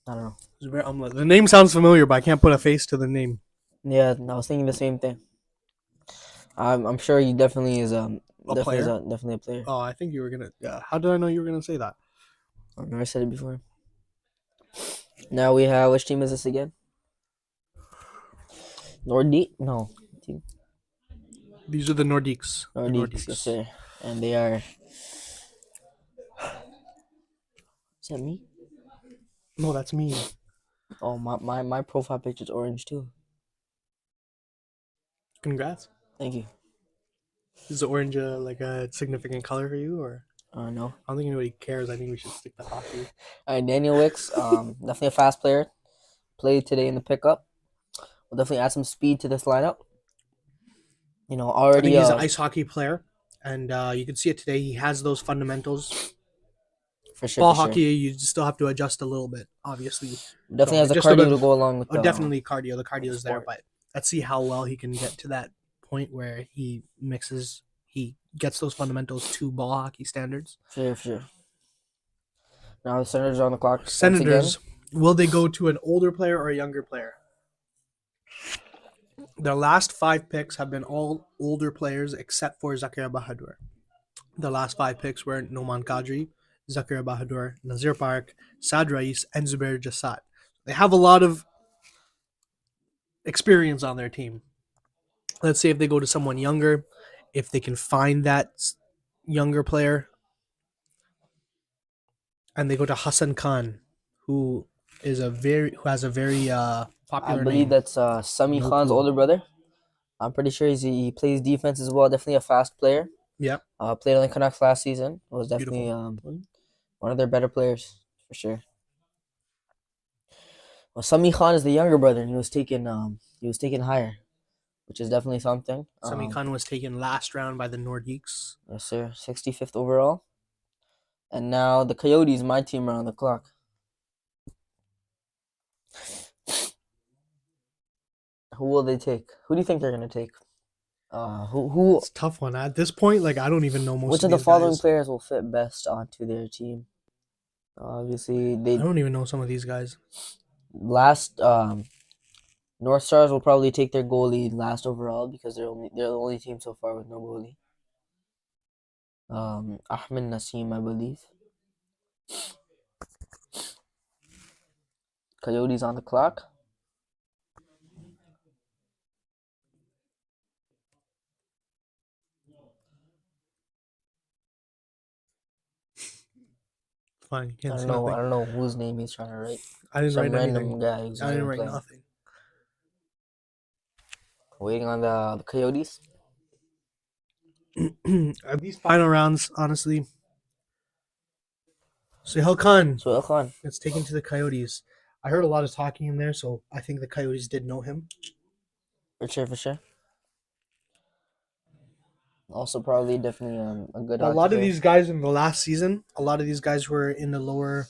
I don't know. Zabir Amla. The name sounds familiar, but I can't put a face to the name. Yeah, I was thinking the same thing. I'm sure he definitely is definitely a player. Oh, I think you were gonna. Yeah. How did I know you were gonna say that? I've never said it before. Now we have, which team is this again? Nordique? No. Team. These are the Nordiques. Nordiques, yes, sir. And they are. Is that me? No, that's me. Oh, my profile picture is orange too. Congrats. Thank you. Is the orange like a significant color for you, or? No. I don't think anybody cares. I think we should stick to hockey. All right, Daniel Wicks, definitely a fast player. Played today in the pickup. We'll definitely add some speed to this lineup. You know, already. I think he's an ice hockey player, and you can see it today. He has those fundamentals. For sure. Ball hockey, you still have to adjust a little bit, obviously. Definitely has the cardio to go along with. Definitely cardio. The cardio is there, but let's see how well he can get to that point where he mixes. He gets those fundamentals to ball hockey standards. For sure. Now the Senators are on the clock. Senators, will they go to an older player or a younger player? Their last 5 picks have been all older players except for Zakaria Bahadur. The last 5 picks were Noman Kadri, Zakaria Bahadur, Nazir Park, Saad Rais, and Zubair Jassat. They have a lot of experience on their team. Let's say if they go to someone younger, if they can find that younger player, and they go to Hassan Khan, who has a very popular I believe name. that's Sami Khan's older brother. I'm pretty sure he plays defense as well. Definitely a fast player. Yep. Played on the Canucks last season. Was definitely one of their better players for sure. Well, Sami Khan is the younger brother, and he was taken higher, which is definitely something. Sami Khan was taken last round by the Nordiques. Yes, sir. 65th overall. And now the Coyotes, my team, are on the clock. Who will they take? Who do you think they're gonna take? Who? It's a tough one. At this point, like I don't even know most. Which of the following players will fit best onto their team? Obviously, I don't even know some of these guys. Last North Stars will probably take their goalie last overall because they're the only team so far with no goalie. Ahmed Nasim, I believe. Coyotes on the clock. Fine, you can't I don't know whose name he's trying to write. I didn't write anything. Guy I didn't write nothing. Waiting on the Coyotes. At these final rounds, honestly, Suhail Khan gets taken to the Coyotes. I heard a lot of talking in there, so I think the Coyotes did know him. For sure. Also, probably definitely a good. A lot of these guys in the last season, a lot of these guys were in the lower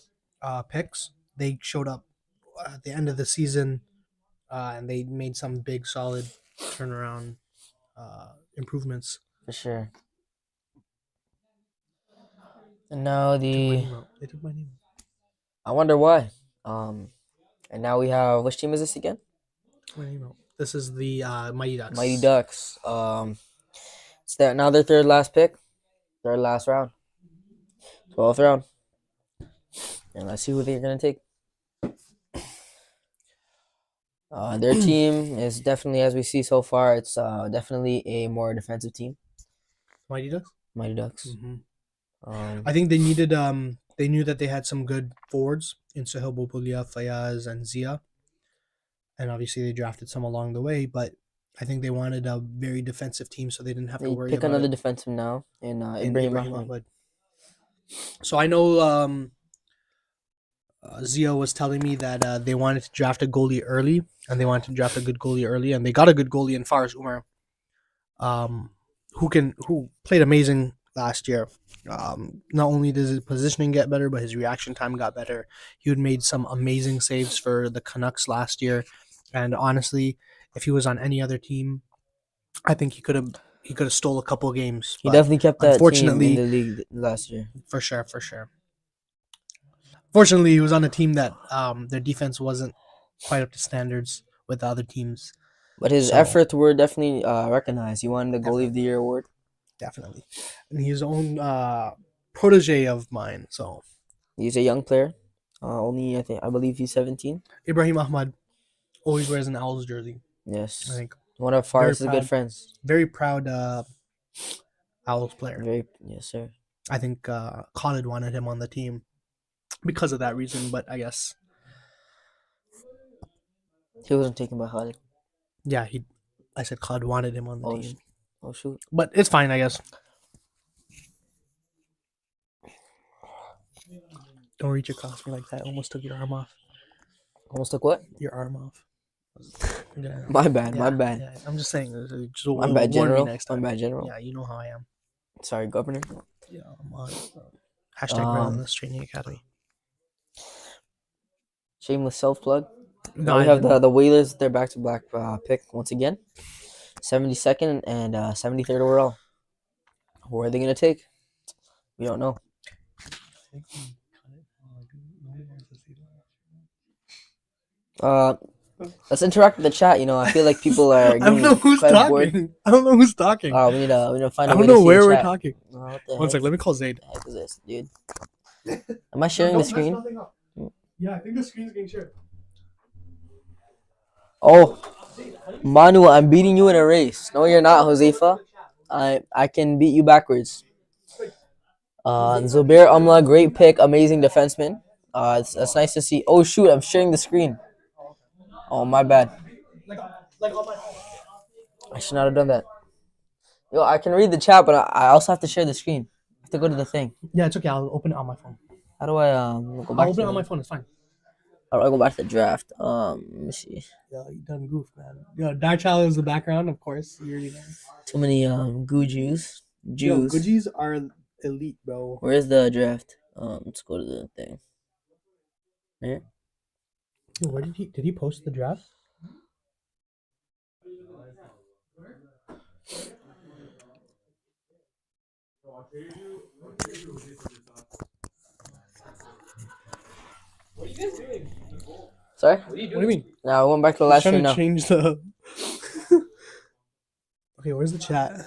picks. they showed up at the end of the season, and they made some big, solid turnaround improvements. For sure. And now They took my name out. I wonder why. And now we have, which team is this again? Took my name out. This is the Mighty Ducks. Mighty Ducks. It's now their third last pick, third last round, 12th round, and let's see who they're gonna take. Their team is definitely, as we see so far, it's definitely a more defensive team. Mighty Ducks. Mighty Ducks. Mm-hmm. I think they needed. They knew that they had some good forwards in Sahel Bopulia, Fayaz, and Zia, and obviously they drafted some along the way. But I think they wanted a very defensive team, so they didn't have to worry pick about another it. defensive now in Ibrahim Ahmed. So I know Zia was telling me that they wanted to draft a goalie early, and they wanted to draft a good goalie early, and they got a good goalie in Faris Umar, who played amazing last year. Not only does his positioning get better, but his reaction time got better. He had made some amazing saves for the Canucks last year, and honestly, if he was on any other team, I think he could have stole a couple of games. He definitely kept that team in the league last year. For sure. Fortunately, he was on a team that their defense wasn't quite up to standards with the other teams. But his efforts were definitely recognized. He won the Goalie of the Year award. Definitely. And he's his own protege of mine. So he's a young player. I believe he's 17. Ibrahim Ahmed always wears an Owls jersey. Yes. I think one of Faris' good friends. Very proud Owls player. Yes, sir. I think Khalid wanted him on the team because of that reason, but I guess he wasn't taken by Khalid. Yeah, I said Khalid wanted him on the team. Oh shoot! But it's fine, I guess. Don't reach across me like that. Almost took your arm off. Almost took what? Your arm off. My bad. Yeah. I'm just saying. Just my bad, General. My bad, General. Yeah, you know how I am. Sorry, Governor. Yeah, I'm on #Relentless Training Academy. Shameless self plug. Now we have the Whalers. They're back to back pick once again. 72nd and 73rd overall. Who are they gonna take? We don't know. Let's interact with the chat. I feel like people are. I don't know who's talking. Bored. I don't know who's talking. We need to find. I don't know where we're talking. One sec. Let me call Zaid. What the heck is this, dude? Am I sharing the screen? Yeah, I think the screen's getting shared. Oh, Manu, I'm beating you in a race. No, you're not, Josefa. I can beat you backwards. Zubair Amla, great pick, amazing defenseman. It's nice to see. Oh shoot, I'm sharing the screen. Oh, my bad. I should not have done that. Yo, I can read the chat, but I also have to share the screen. I have to go to the thing. Yeah, it's okay. I'll open it on my phone. How do I go back? I'll open it on my phone. It's fine. How do I go back to the draft? Let me see. Yeah, you done goof, man. Yeah, Dark Child is the background, of course. You already know. Too many Gujus. Yo, Gujis are elite, bro. Where's the draft? Let's go to the thing. Here. Yo, where did he post the draft? What are you guys doing? Sorry? What are you doing? What do you mean? Now I went back to the last trying stream to now. change the. Okay, where's the chat?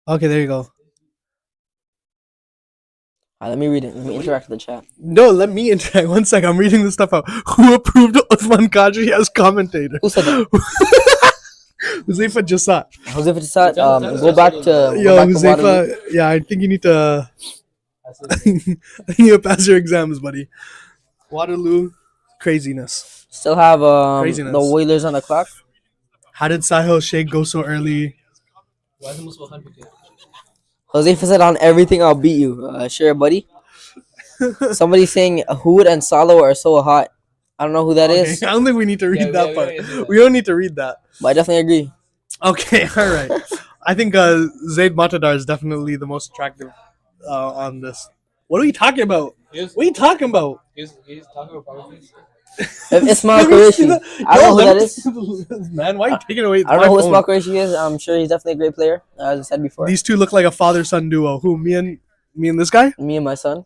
Okay, there you go. Let me read it. Let me interact with the chat. No, let me interact. 1 sec. I'm reading this stuff out. Who approved Uthman Kadri as commentator? Who said that? Huzaifa Jassat. Huzaifa Jassat. Go back to. Yo, Huzaifa. Yeah, I think you need to. I think you need to pass your exams, buddy. Waterloo, craziness. Still have the Whalers on the clock. How did Sahil Sheikh go so early? Huzaifa said on everything I'll beat you. Sure, buddy. Somebody saying Hood and Salo are so hot. I don't know who that is. I don't think we need to read that part. We don't need to read that. But I definitely agree. Okay, all right. I think Zaid Matadar is definitely the most attractive on this. What are we talking about? What are you talking about? He's talking about power plays. Ismail Qureshi. I don't know who that is. Man, why are you taking away I don't know who Ismail Qureshi is. I'm sure he's definitely a great player, as I said before. These two look like a father-son duo. Who? Me and this guy? Me and my son.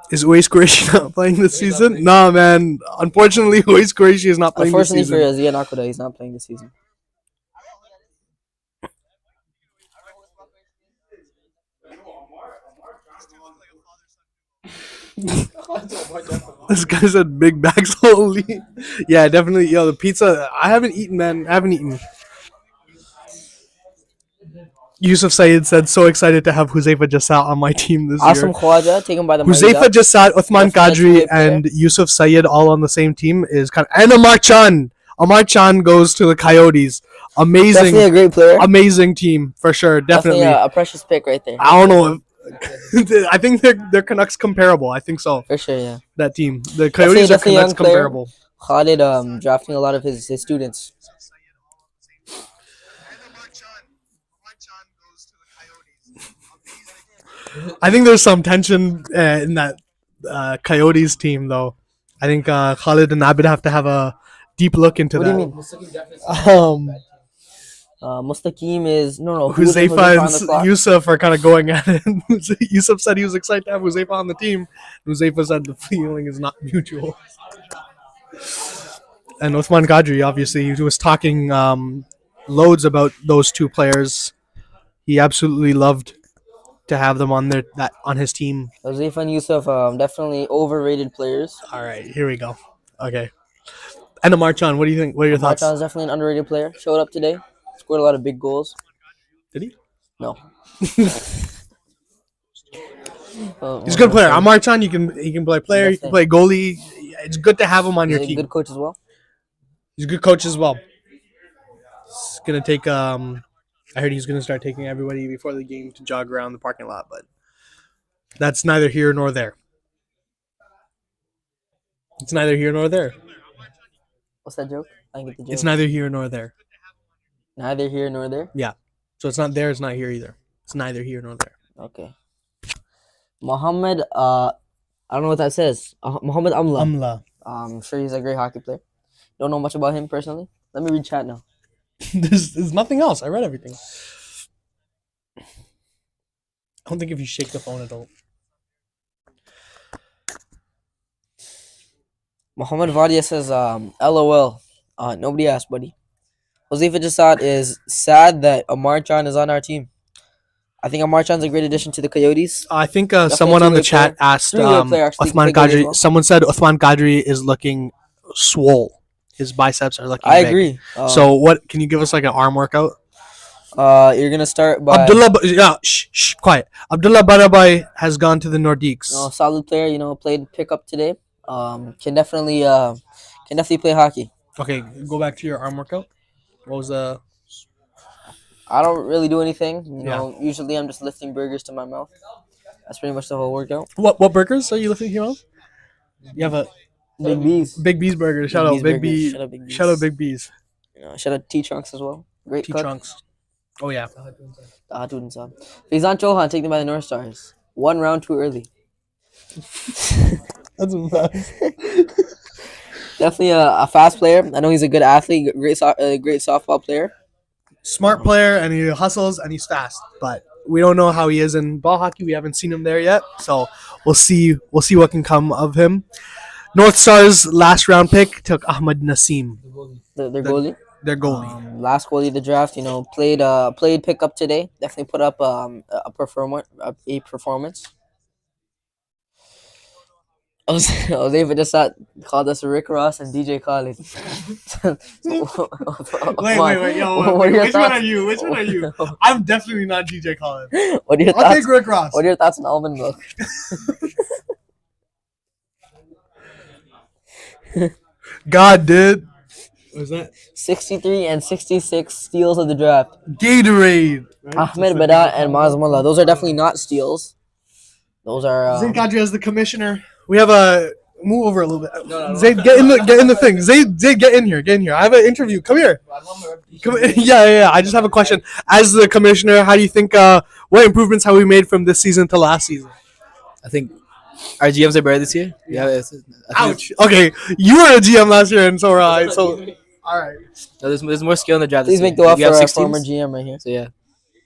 Is Uwais Qureshi not playing this season? Nah, man. Unfortunately, Uwais Qureshi is not playing this season. Unfortunately for Ziya Nakoda, he's not playing this season. This guy said big bags only. Yeah, definitely. Yo, the pizza. I haven't eaten, man. I haven't eaten. Yusuf Saeed said, so excited to have Huzaifa Jassat on my team this Asim year. Khwaja, taken by the Huzaifa Jassat, Uthman Qadri, and Yusuf Saeed all on the same team is kind of... And Amar Chan. Amar Chan goes to the Coyotes. Amazing. Definitely a great player. Amazing team, for sure. Definitely. A precious pick right there. I don't know. I think they're Canucks comparable. I think so. For sure, yeah. That team. The Coyotes are Canucks comparable. Khalid drafting a lot of his students. I think there's some tension in that Coyotes team, though. I think Khalid and Abid have to have a deep look into that. What do you mean? Mustaqim is no. Huzaifa and Yusuf are kind of going at it. Yusuf said he was excited to have Huzaifa on the team. Huzaifa said the feeling is not mutual. And Uthman Qadri, obviously, he was talking loads about those two players. He absolutely loved to have them on his team. Huzaifa and Yusuf, definitely overrated players. All right, here we go. Okay. And Amar Chan, what do you think? What are your thoughts? Amar Chan is definitely an underrated player. Showed up today. Scored a lot of big goals. Did he? No. He's a good player. Amar Chan, he can play player. He can play goalie. It's good to have him on your team. He's a good coach as well. He's a good coach as well. He's gonna take. I heard he's gonna start taking everybody before the game to jog around the parking lot, but that's neither here nor there. It's neither here nor there. What's that joke? I didn't get the joke. It's neither here nor there. Neither here nor there? Yeah. So it's not there, it's not here either. It's neither here nor there. Okay. Mohammed, I don't know what that says. Mohammed Amla. I'm sure he's a great hockey player. Don't know much about him personally. Let me read chat now. There's nothing else. I read everything. I don't think if you shake the phone, it'll... Muhammad Vadia says, LOL. Nobody asked, buddy. Huzaifa Jassat is sad that Amar Chan is on our team. I think Amar Chan's a great addition to the Coyotes. I think someone on the chat asked Uthman Qadri. Well. Someone said Uthman Qadri is looking swole. His biceps are looking big. I agree. So what? Can you give us like an arm workout? You're gonna start by Abdullah. Quiet. Abdullah Barabai has gone to the Nordiques. Solid player. Played pickup today. Can definitely play hockey. Okay, go back to your arm workout. What was the? I don't really do anything. Usually I'm just lifting burgers to my mouth. That's pretty much the whole workout. What burgers are you lifting to your mouth? You have a Big B's. Big B's burger. Shout out Big B. Shout out Big B's. Shout out T Trunks as well. Great T cook. Trunks. Oh yeah. Faizan Chauhan taken by the North Stars. 1 round too early. That's fast. Definitely a fast player. I know he's a good athlete, great softball player. Smart player, and he hustles and he's fast. But we don't know how he is in ball hockey. We haven't seen him there yet, so we'll see. We'll see what can come of him. North Stars last round pick took Ahmad Nasim. Their goalie. Their goalie. Last goalie of the draft. Played pickup today. Definitely put up a performance. Huzaifa Jassat called us Rick Ross and DJ Khaled. Wait, yo, which one are you? Which one are you? I'm definitely not DJ Khaled. What are your thoughts? I'll take Rick Ross. What are your thoughts on almond milk? God, dude. What was that? 63 and 66 steals of the draft. Gatorade. Right? Ahmed Bada and Mazmullah. Those are definitely not steals. Those are. Zayd Kadri as the commissioner. We have a move over a little bit. No. Zayd, get in the thing. Zayd, get in here. Get in here. I have an interview. Come here. Yeah. I just have a question. As the commissioner, how do you think? What improvements have we made from this season to last season? I think our GMs are better this year. Yeah. Ouch. Okay, you were a GM last year, and so were I. So all right. No, there's more skill in the draft. Please this make year. dua We for have our 6 former teams. GM right here. So yeah.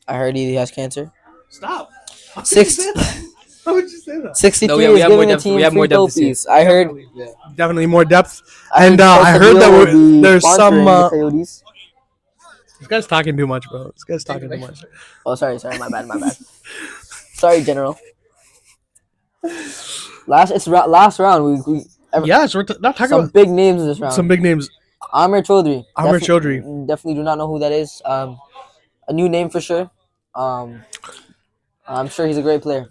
I heard he has cancer. Stop. How would you 60, say that? How would you say that? 63 No, is we have more giving the depth. We team have more free depth this year. topies. I heard. Definitely more depth. I And heard I heard that will be there's some. sponsoring the Coyotes. This guy's talking too much, bro. This guy's talking too much. Oh, sorry, my bad. Sorry, General. Last round. We Yeah, so we're not talking some about big names in this round. some big names. Amir Chaudhry. Amir Chaudhry. Definitely do not know who that is. A new name for sure. I'm sure he's a great player.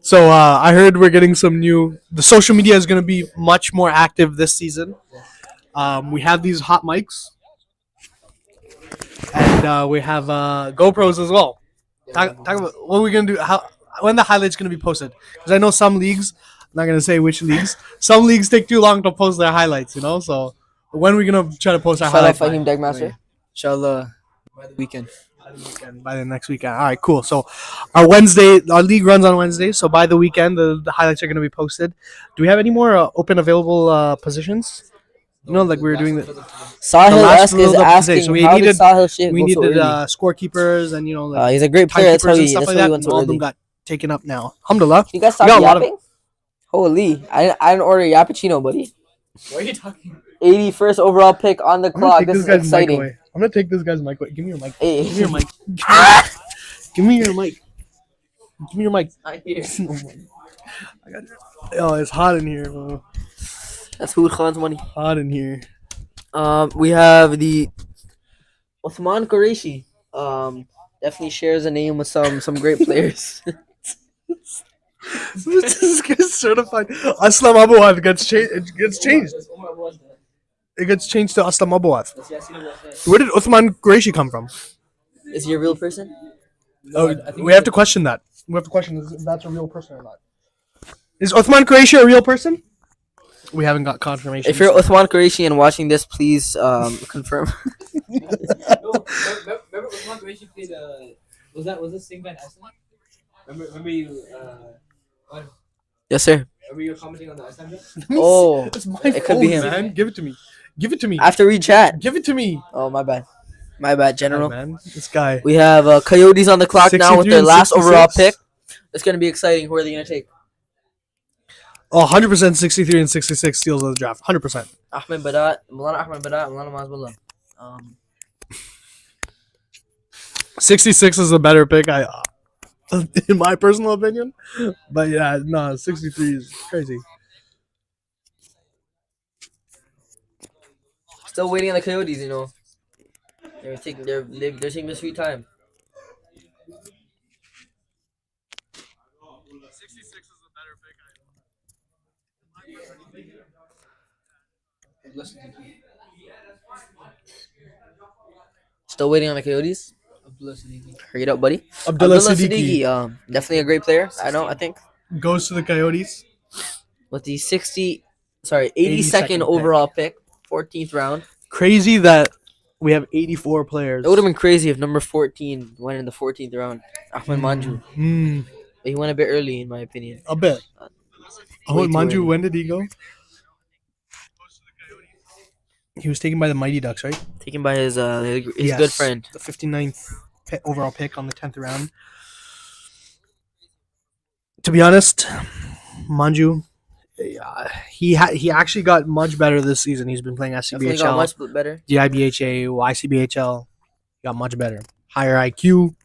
So I heard we're getting some new. The social media is going to be much more active this season. We have these hot mics, and we have GoPros as well. Talk about what are we going to do? When the highlights going to be posted? Because I know some leagues. I'm not going to say which leagues. Some leagues take too long to post their highlights. So when are we going to try to post our Shout out highlights? Fahim Degmaster. Inshallah, by the weekend. By the next weekend. All right, cool. So our league runs on Wednesday. So by the weekend, the highlights are going to be posted. Do we have any more open available positions? Like we were doing the Sahil last Esk is rules up to asking today. So we how needed- did Sahil shit we go so needed early? scorekeepers and like He's a great player. That's timekeepers how and he. stuff That's like why that. he went And so all of them early. got taken up now. Alhamdulillah. You guys We stop got a lot of- yapping? Holy, I didn't order Yappuccino, buddy. Why are you talking? 81st overall pick on the I'm gonna clock. take This this is guy's mic exciting. away. I'm gonna take this guy's mic away. Give me your mic. Hey. Give me your mic. Give me your mic. Give me your mic. Oh, it's hot in here, bro. That's Hood Khan's money. Hot in here. We have the Uthman Qureshi. Definitely shares a name with some great players. This guy's certified. Aslam Abuad gets changed. It gets changed. It gets changed to Aslam Abuad. Where did Uthman Qureshi come from? Is he a real person? Oh, we have to question that. We have to question if that's a real person or not. Is Uthman Qureshi a real person? We haven't got confirmation. If you're Uthman Qureshi and watching this, please confirm. Remember Usman Qureshi played was this same guy in Iceland? Remember you Yes, sir. remember you were commenting on the Iceland draft? Oh, It's my it could phone, be him. man. Give it to me. Give it to me. After we chat. Give it to me. Oh, my bad. My bad, General. Man, this guy. We have Coyotes on the clock now with 63 their and last 66. overall pick. It's going to be exciting. Who are they going to take? Oh, 100% 63 and 66 steals of the draft. 100%. Ahmed Badat, Mulana Ahmed Badat, Mulana Mazbullah. 66 is a better pick, in my personal opinion. But yeah, no, 63 is crazy. Still waiting on the Coyotes, They're taking their sweet time. 66 is a better pick. Still waiting on the Coyotes. Hurry it up, buddy. Abdullah Siddiqui Definitely a great player. I think. goes to the Coyotes. With the 82nd 82nd pick. overall pick, 14th round. Crazy that we have 84 players. It would have been crazy if number 14 went in the 14th round. Ahmed Manju. But he went a bit early, in my opinion. A bit. Way too Manju, early. when did he go? He was taken by the Mighty Ducks, right? Taken by his Yes, good friend. The 59th overall pick on the 10th round. To be honest, Manju, he actually got much better this season. He's been playing Definitely got SCBHL, much better. DIBHA, YCBHL. Got much better. Higher IQ,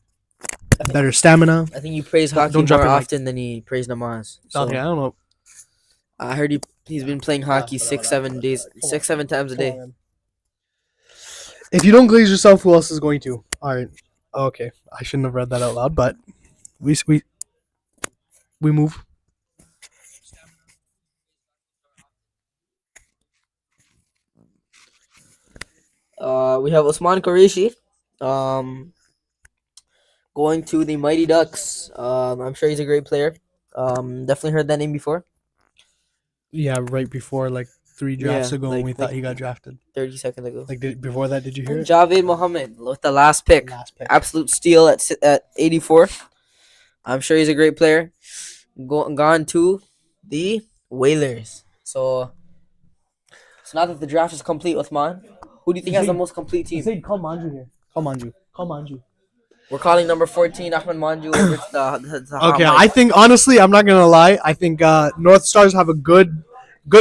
better stamina. I think you praise hockey Don't drop more your mic. often than you praise Namaz. So, Okay, I don't know. I heard he's been playing hockey 6-7 times a day. If you don't glaze yourself, who else is going to? All right. Okay. I shouldn't have read that out loud, but we move. We have Usman Qureshi. Going to the Mighty Ducks. I'm sure he's a great player. Definitely heard that name before. Yeah, right before like 3 drafts Yeah, ago like- when we thought like- he got drafted. 30 seconds ago. Before that, did you hear it? Javed Mohammed with the last pick. Last pick. Absolute steal at 84. I'm sure he's a great player. gone to the Whalers. So now that the draft is complete, Uthman, who do you think has the most complete team? Call Manju here. Call Manju. We're calling number 14, Ahmed Manju, over to the hot Okay, mic. I think honestly, I'm not gonna lie. I think North Stars have a good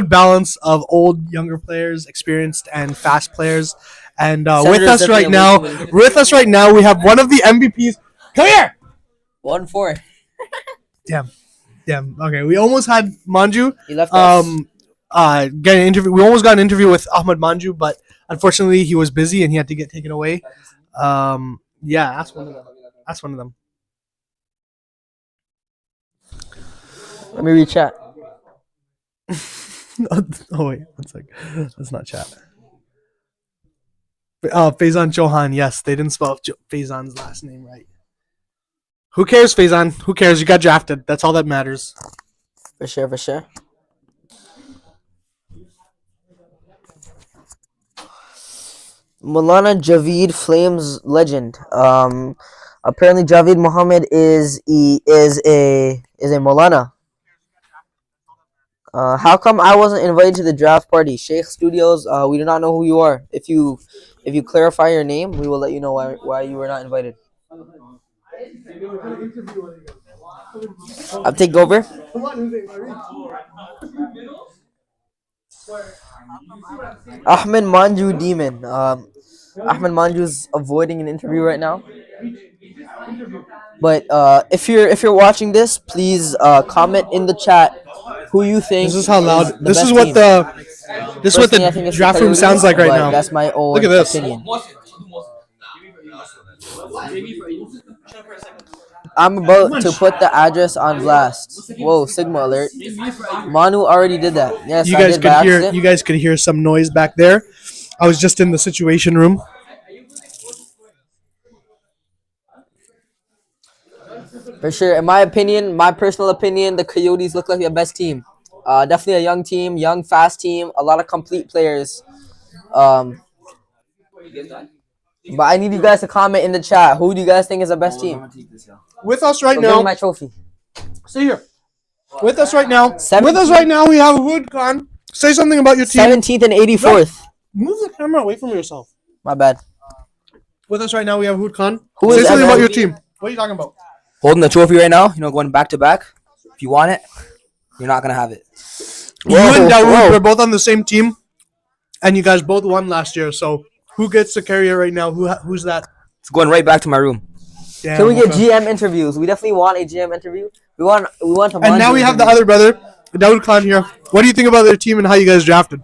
balance of old, younger players, experienced, and fast players. And with Senators us right definitely now, we have one of the MVPs. Come here. 1-4. Damn. Okay, we almost had Manju. He left us. Get an interview. We almost got an interview with Ahmed Manju, but unfortunately, he was busy and he had to get taken away. Yeah, ask one of them. Let me read chat. Oh wait, one sec. That's not chat. Faizan Chauhan. Yes, they didn't spell Faizan's last name right. Who cares, Faizan? Who cares? You got drafted. That's all that matters. For sure. Maulana Javeed Flames legend. Apparently Javeed Mohammed is a Maulana. How come I wasn't invited to the draft party? Sheikh Studios, we do not know who you are. If you clarify your name, we will let you know why you were not invited. I'll take over. Ahmed Manju Demon. Ahmed Manju's avoiding an interview right now. But if you're watching this, please comment in the chat who you think. This is how loud. This is what the draft room sounds like right now. That's my own Look at this. opinion. I'm about to put the address on blast. Whoa, Sigma alert. Manu already did that. Yes, You guys could hear some noise back there. I was just in the situation room. For sure, in my personal opinion, the Coyotes look like the best team. Definitely a young team, young, fast team, a lot of complete players. But I need you guys to comment in the chat. Who do you guys think is the best team? With us right Give now. me my trophy. Stay here. With us right now. 17th. With us right now, we have Hood Khan. Say something about your team. 17th and 84th. Move the camera away from yourself. My bad. With us right now, we have Hood Khan. Who Say is something MLB? about your team. What are you talking about? Holding the trophy right now, going back to back. If you want it, you're not gonna have it. You and Dawood were both on the same team, and you guys both won last year. So who gets to carry it right now? Who's that? It's going right back to my room. Damn, Can we get GM interviews? We definitely want a GM interview. We want a And now we have the other brother, Dawood Khan here. What do you think about their team and how you guys drafted?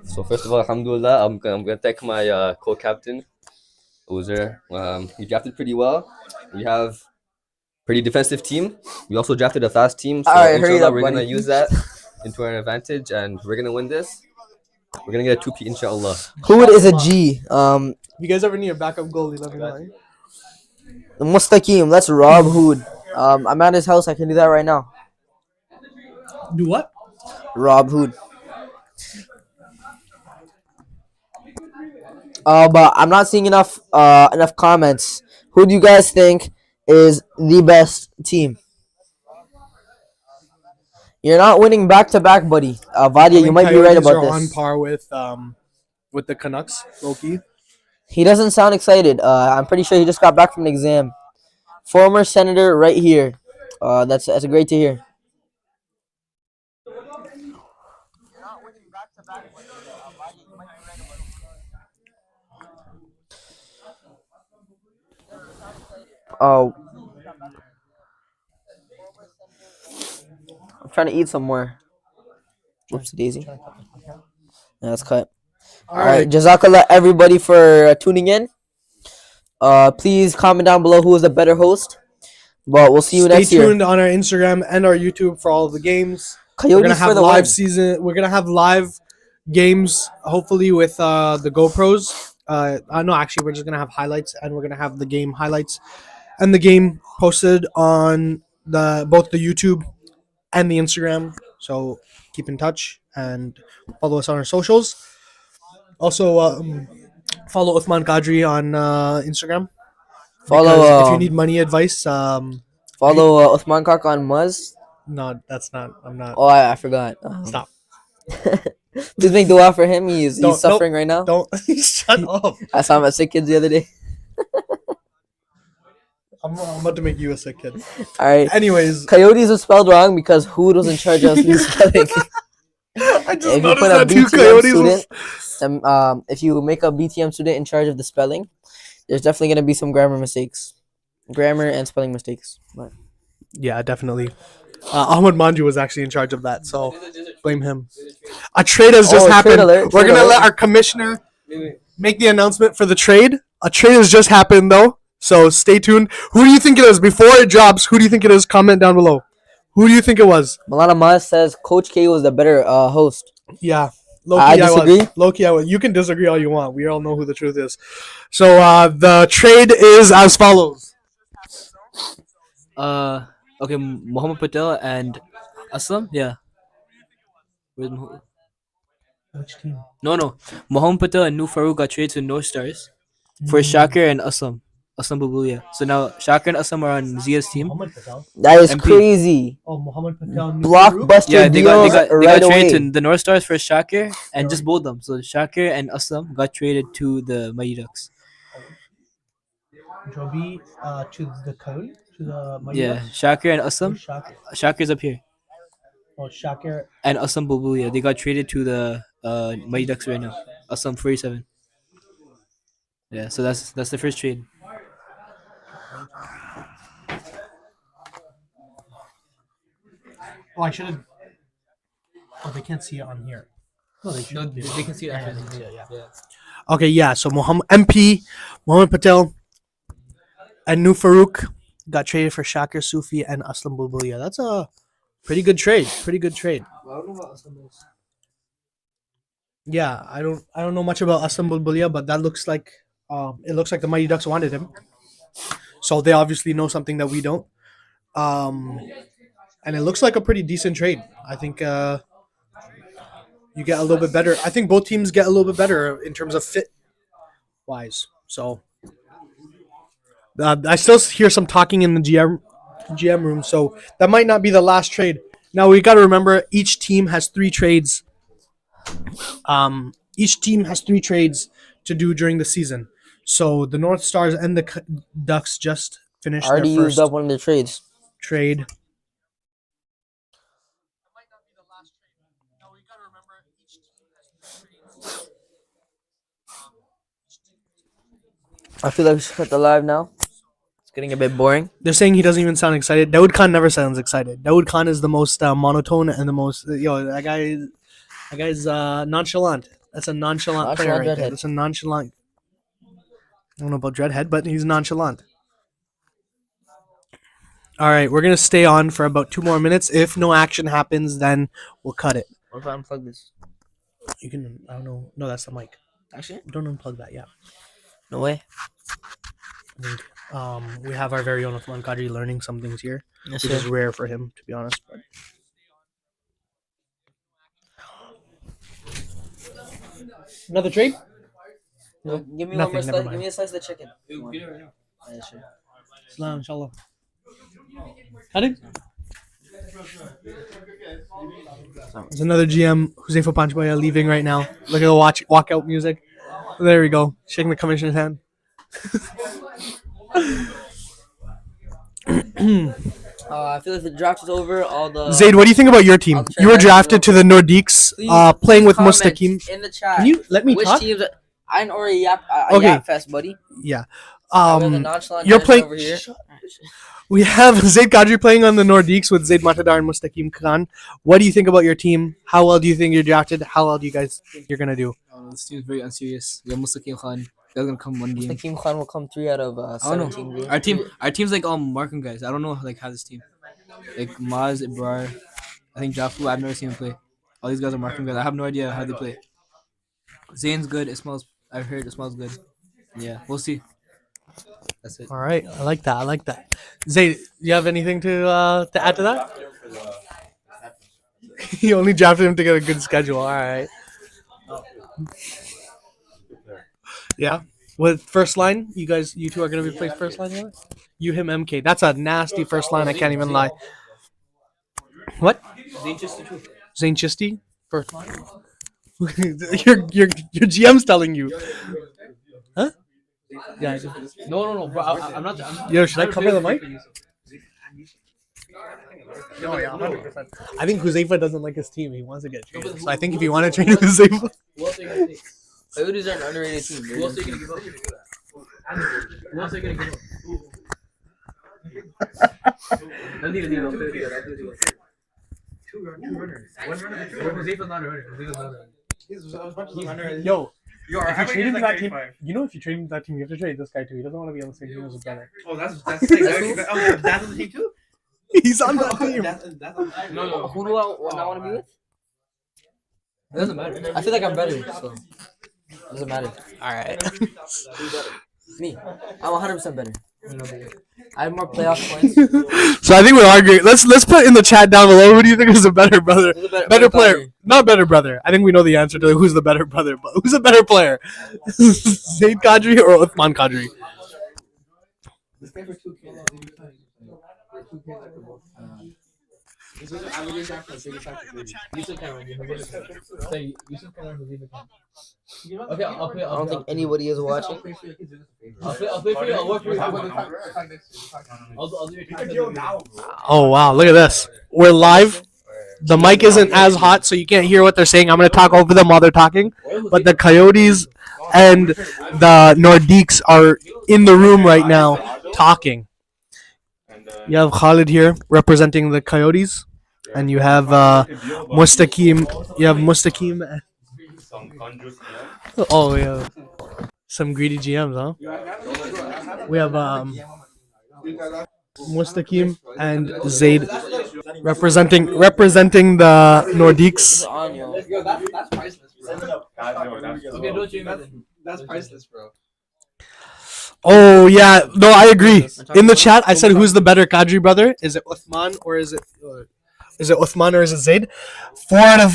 So first of all, alhamdulillah, I'm gonna thank my co-captain, Uzer. He drafted pretty well. We have pretty defensive team. We also drafted a fast team. So All right, hurry inshallah, up, we're buddy. gonna use that into our advantage, and we're gonna win this. We're gonna get a 2P, inshallah. Hood is a G. If you guys ever need a backup goalie, let me know. Mustaqim, let's rob Hood. I'm at his house. I can do that right now. Do what? Rob Hood. But I'm not seeing enough comments. Who do you guys think is the best team? You're not winning back to back, buddy. Vadia, you might be right about this. On par with the Canucks, Loki. He doesn't sound excited. I'm pretty sure he just got back from an exam. Former senator, right here. That's great to hear. Oh, I'm trying to eat some more. Oops, Daisy. Yeah, that's cut. All right, Jazakallah everybody for tuning in. Please comment down below who is the better host. But we'll see you next year. Stay tuned on our Instagram and our YouTube for all of the games. Coyotes We're gonna have for the live win. season. We're gonna have live games, hopefully with the GoPros. No, actually, we're just gonna have highlights, and we're gonna have the game highlights and the game posted on both the YouTube and the Instagram. So keep in touch and follow us on our socials. Also, follow Uthman Qadri on Instagram. Follow Because if you need money advice, Follow Uthman Kaka on Muzz. No, that's not. I'm not. Oh, I forgot. Stop. Please make dua for him. He's Don't- suffering right now. Don't shut up. I saw him at Sick Kids the other day. I'm about to make you a sick kid. All right. Anyways, Coyotes was spelled wrong because Hood was in charge of the spelling. I just If you noticed put a that two BTM coyotes. Was... student, if you make a BTM student in charge of the spelling, there's definitely gonna be some grammar and spelling mistakes. But Yeah, definitely. Ahmad Manju was actually in charge of that, so blame him. A trade has just happened. We're gonna let our commissioner make the announcement for the trade. A trade has just happened, though, so stay tuned. Who do you think it is? Before it drops, who do you think it is? Comment down below. Who do you think it was? Malana Maz says Coach K was the better host. Yeah. I disagree. Loki, I was. You can disagree all you want. We all know who the truth is. So the trade is as follows. Okay, Mohammed Patel and Aslam. Yeah. Where's Which team? No. Mohammed Patel and Nu Farouk got traded to North Stars for Shakir and Aslam. Aslam Babulia. So now Shakir and Aslam are on Zia's team. Mohammed Patel. That is MP. crazy. Oh, Mohammed Patel. Blockbuster Yeah, they got right traded away. to the North Stars for Shakir and just both them. So Shakir and Aslam got traded to the Mighty Ducks. Joby to the Coyote? To the Mighty Yeah, Ducks? Shakir and Aslam. Shakir. Shakir's up here. Oh, Shakir. And Aslam Babulia. They got traded to the Mighty Ducks right now. Aslam 47. Yeah, so that's the first trade. Oh, I should have. Oh, they can't see it on here. No, they should. they can see it after. Yeah. Okay, yeah. So Mohammed Patel, and Nu Farouk got traded for Shakir Sufi and Aslam Bulbulia. That's a pretty good trade. Yeah, I don't know much about Aslam Bulbulia, but that looks like it looks like the Mighty Ducks wanted him. So they obviously know something that we don't. And it looks like a pretty decent trade. I think you get a little bit better. I think both teams get a little bit better in terms of fit wise. So I still hear some talking in the GM room, so that might not be the last trade. Now we got to remember each team has 3 trades. Each team has 3 trades to do during the season. So the North Stars and the Ducks just finished Already their used first up one of their trades. trade. I feel like we should cut the live now. It's getting a bit boring. They're saying he doesn't even sound excited. Dawood Khan never sounds excited. Dawood Khan is the most monotone and the most that guy's nonchalant. That's a nonchalant player right there. Dreadhead. That's a nonchalant. I don't know about Dreadhead, but he's nonchalant. All right, we're gonna stay on for about 2 more minutes. If no action happens, then we'll cut it. What if I unplug this? You can. I don't know. No, that's the mic. Actually, Don't unplug that. Yeah. no way. I think we have our very own Uthman Qadri learning some things here, Yes, which is rare for him, to be honest. But another trade? No, give me Nothing, one more never slice. mind. Give me a slice of chicken. Yeah, sure. Salam, inshallah. Cutting? There's another GM, Huzaifa Panchbaya, leaving right now. Look at the walkout music. There we go. Shaking the commissioner's hand. I feel like the draft is over. All the Zaid, what do you think about your team? You were drafted to the Nordiques, playing with comment Mustaqim. in the chat. Can you let me Which talk? teams? I ain't already yap fest, buddy. Yeah. I'm the nonchalant You're guys playing. over here. We have Zaid Qadri playing on the Nordiques with Zaid Matadar and Mustaqim Khan. What do you think about your team? How well do you think you're drafted? How well do you guys think you're gonna do? this team's very unserious. We have Mustaqim Khan. They're gonna come one game. Mustaqim Khan will come 3 out of I don't 17 know. games. Our team's like all Markham guys. I don't know like how this team. Like Maz, Ibrar, I think Jafu. I've never seen him play. All these guys are Markham guys. I have no idea how they play. Zane's good. It smells. I've heard it smells good. Yeah, we'll see. That's it. All right, I like that. Zaid, you have anything to add to that? You only drafted him to get a good schedule. All right. Yeah. With first line, you two are gonna be playing first line together? You, him, MK. That's a nasty first line. I can't even lie. What? Zayn Chisti? First line? your GM's telling you. Huh? Yeah. No, bro. I'm not. Yo, should I cover the mic? No, yeah, 100%. I think Huzaifa doesn't like his team. He wants to get traded. So I think if you want to trade Huzaifa, Coyotes are an underrated team. Who else are you gonna give up? Who else are you gonna give up? Two runners. One runner. Huzaifa's not a runner. Huzaifa's not a runner. yo, if you trade him to that team, you know, if you trade him to that team, you have to trade this guy too. He doesn't want to be on the same team as his brother. Oh, that's sick. That's on the team too? He's on that team. No. Who do I want to be with? It doesn't matter. I feel like I'm better, so it doesn't matter. All right. Me, I'm 100% better. I have more playoff points. So I think we're arguing. Let's put in the chat down below. Who do you think is the better brother? Who's a Better player, not better brother. I think we know the answer to who's the better brother, but who's a better player? Zaid Kadri or Uthman Kadri? Okay, I'll play. I don't think anybody is watching. I'll play for you. I'll work for you. I'll do your time. Oh wow, look at this. We're live. The mic isn't as hot, so you can't hear what they're saying. I'm gonna talk over them while they're talking. But the Coyotes and the Nordiques are in the room right now talking. You have Khalid here representing the Coyotes, and you have Mustaqim. You have Mustaqim. Oh yeah, some greedy GMs, huh? We have Mustaqim and Zaid representing the Nordiques. Yo, that's priceless, bro. Okay, don't you imagine? That's priceless, bro. Oh yeah, no, I agree. In the chat, I said, "Who's the better Kadri brother? Is it Uthman or is it Uthman or is it Zaid?" 5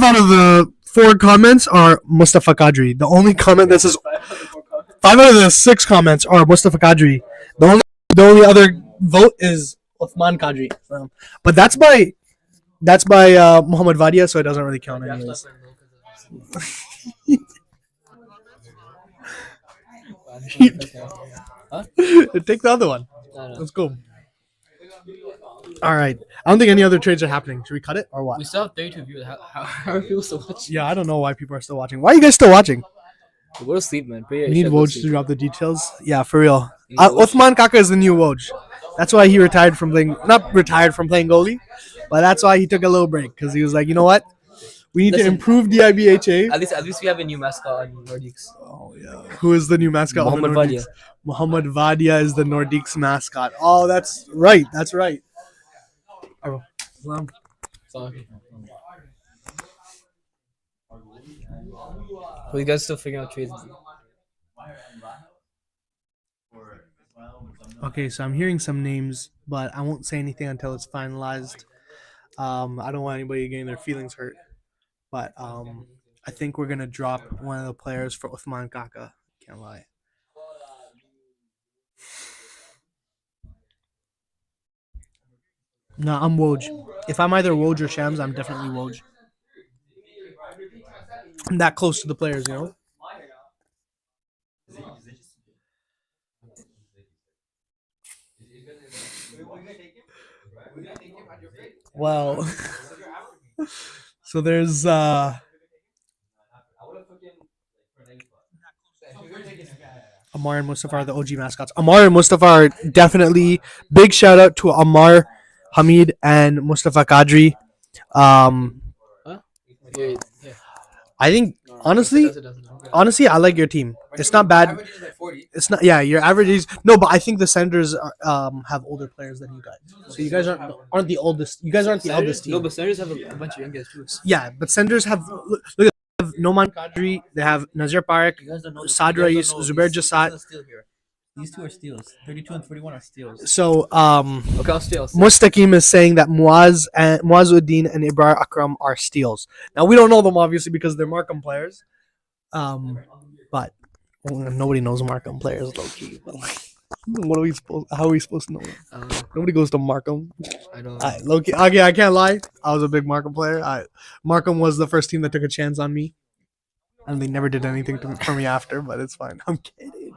out of the 4 comments are Mustafa Kadri. The only comment that says 5 out of the 6 comments are Mustafa Kadri. The only other vote is Uthman Kadri. But that's by Muhammad Vadia, so it doesn't really count anyways. Take the other one. Let's go. All right. I don't think any other trades are happening. Should we cut it or what? We still have 32 viewers. How are people still watching? Yeah, I don't know why people are still watching. Why are you guys still watching? Go to sleep, man. We need Woj to drop the details. Yeah, for real. Uthman Kaka is the new Woj. That's why he retired from playing. Not retired from playing goalie, but that's why he took a little break because he was like, you know what? We need to improve DIBHA. At least we have a new mascot on Nordiques. Oh yeah. Who is the new mascot? Muhammad Vadia. Muhammad Vadia is the Nordiques mascot. Oh, that's right. That's right. Oh, Sorry. Well, you guys still figuring out trades? okay, so I'm hearing some names, but I won't say anything until it's finalized. I don't want anybody getting their feelings hurt, but I think we're gonna drop one of the players for Uthman Kaka. Can't lie. No, I'm Woj. If I'm either Woj or Shams, I'm definitely Woj. I'm that close to the players, you know? Well, so there's Amar and Mustafa are the OG mascots. Amar and Mustafa are definitely big shout out to Amar, Hamid, and Mustafa Kadri. I think honestly, I like your team. It's not bad. It's not. Yeah, your average is no, but I think the Senators have older players than you guys. So you guys aren't the oldest. You guys aren't the eldest team. No, but Senators have a bunch of young guys too. Yeah, but Senators have look at they have Noman Kadri. They have Nazir Parekh, Saad Rais, Zubair Jassat. These two are steals. 32 and 41 are steals. So Okay, I'll steal. Mustaqim is saying that Muazzuddin and Ibrar Akram are steals. Now we don't know them obviously because they're Markham players. But nobody knows Markham players low key. But What are we supposed? How are we supposed to know that? Nobody goes to Markham. I don't. Loki. Okay, I can't lie. I was a big Markham player. Markham was the first team that took a chance on me, and they never did anything for me after. But it's fine. I'm kidding.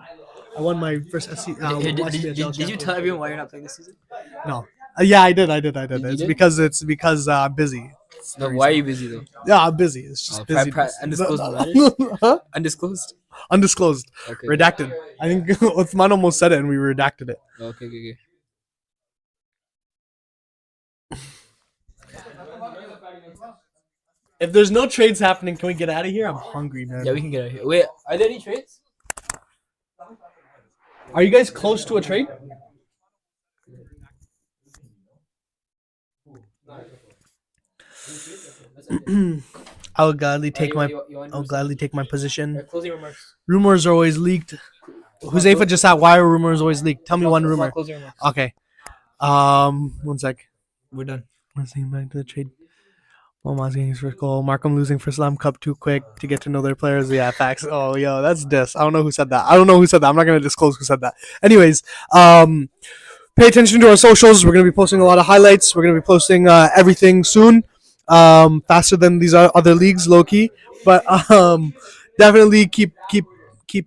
I won my first SC. Did you tell everyone why you're not playing this season? No. Yeah, I did. You It's did? because I'm busy. No, why are you busy though? Yeah, I'm busy. It's just busy. Undisclosed matters? Huh? Undisclosed. Undisclosed. Okay. Redacted. I think Uthman almost said it and we redacted it. Okay. If there's no trades happening, can we get out of here? I'm hungry, man. Yeah, we can get out of here. Wait, are there any trades? Are you guys close to a trade? I'll gladly take my position. Closing remarks. Rumors are always leaked. Huzaifa just at why are rumors always leaked? Tell me one rumor. Closing remarks. Okay. 1 sec. We're done. Let's think back to the trade. Omar's getting his first goal. Markham losing for Slam Cup too quick to get to know their players. Yeah, facts. Oh, yo, that's diss. I don't know who said that. I'm not gonna disclose who said that. Anyways, pay attention to our socials. We're gonna be posting a lot of highlights. We're gonna be posting everything soon. Faster than these other leagues, low key. But definitely keep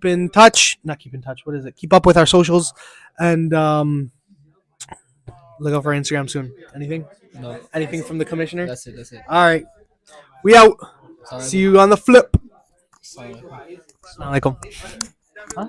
in touch. Not keep in touch. What is it? Keep up with our socials and look out for Instagram soon. Anything? No. Anything from the commissioner? That's it. All right. We out. See you on the flip. Assalamualaikum. Huh?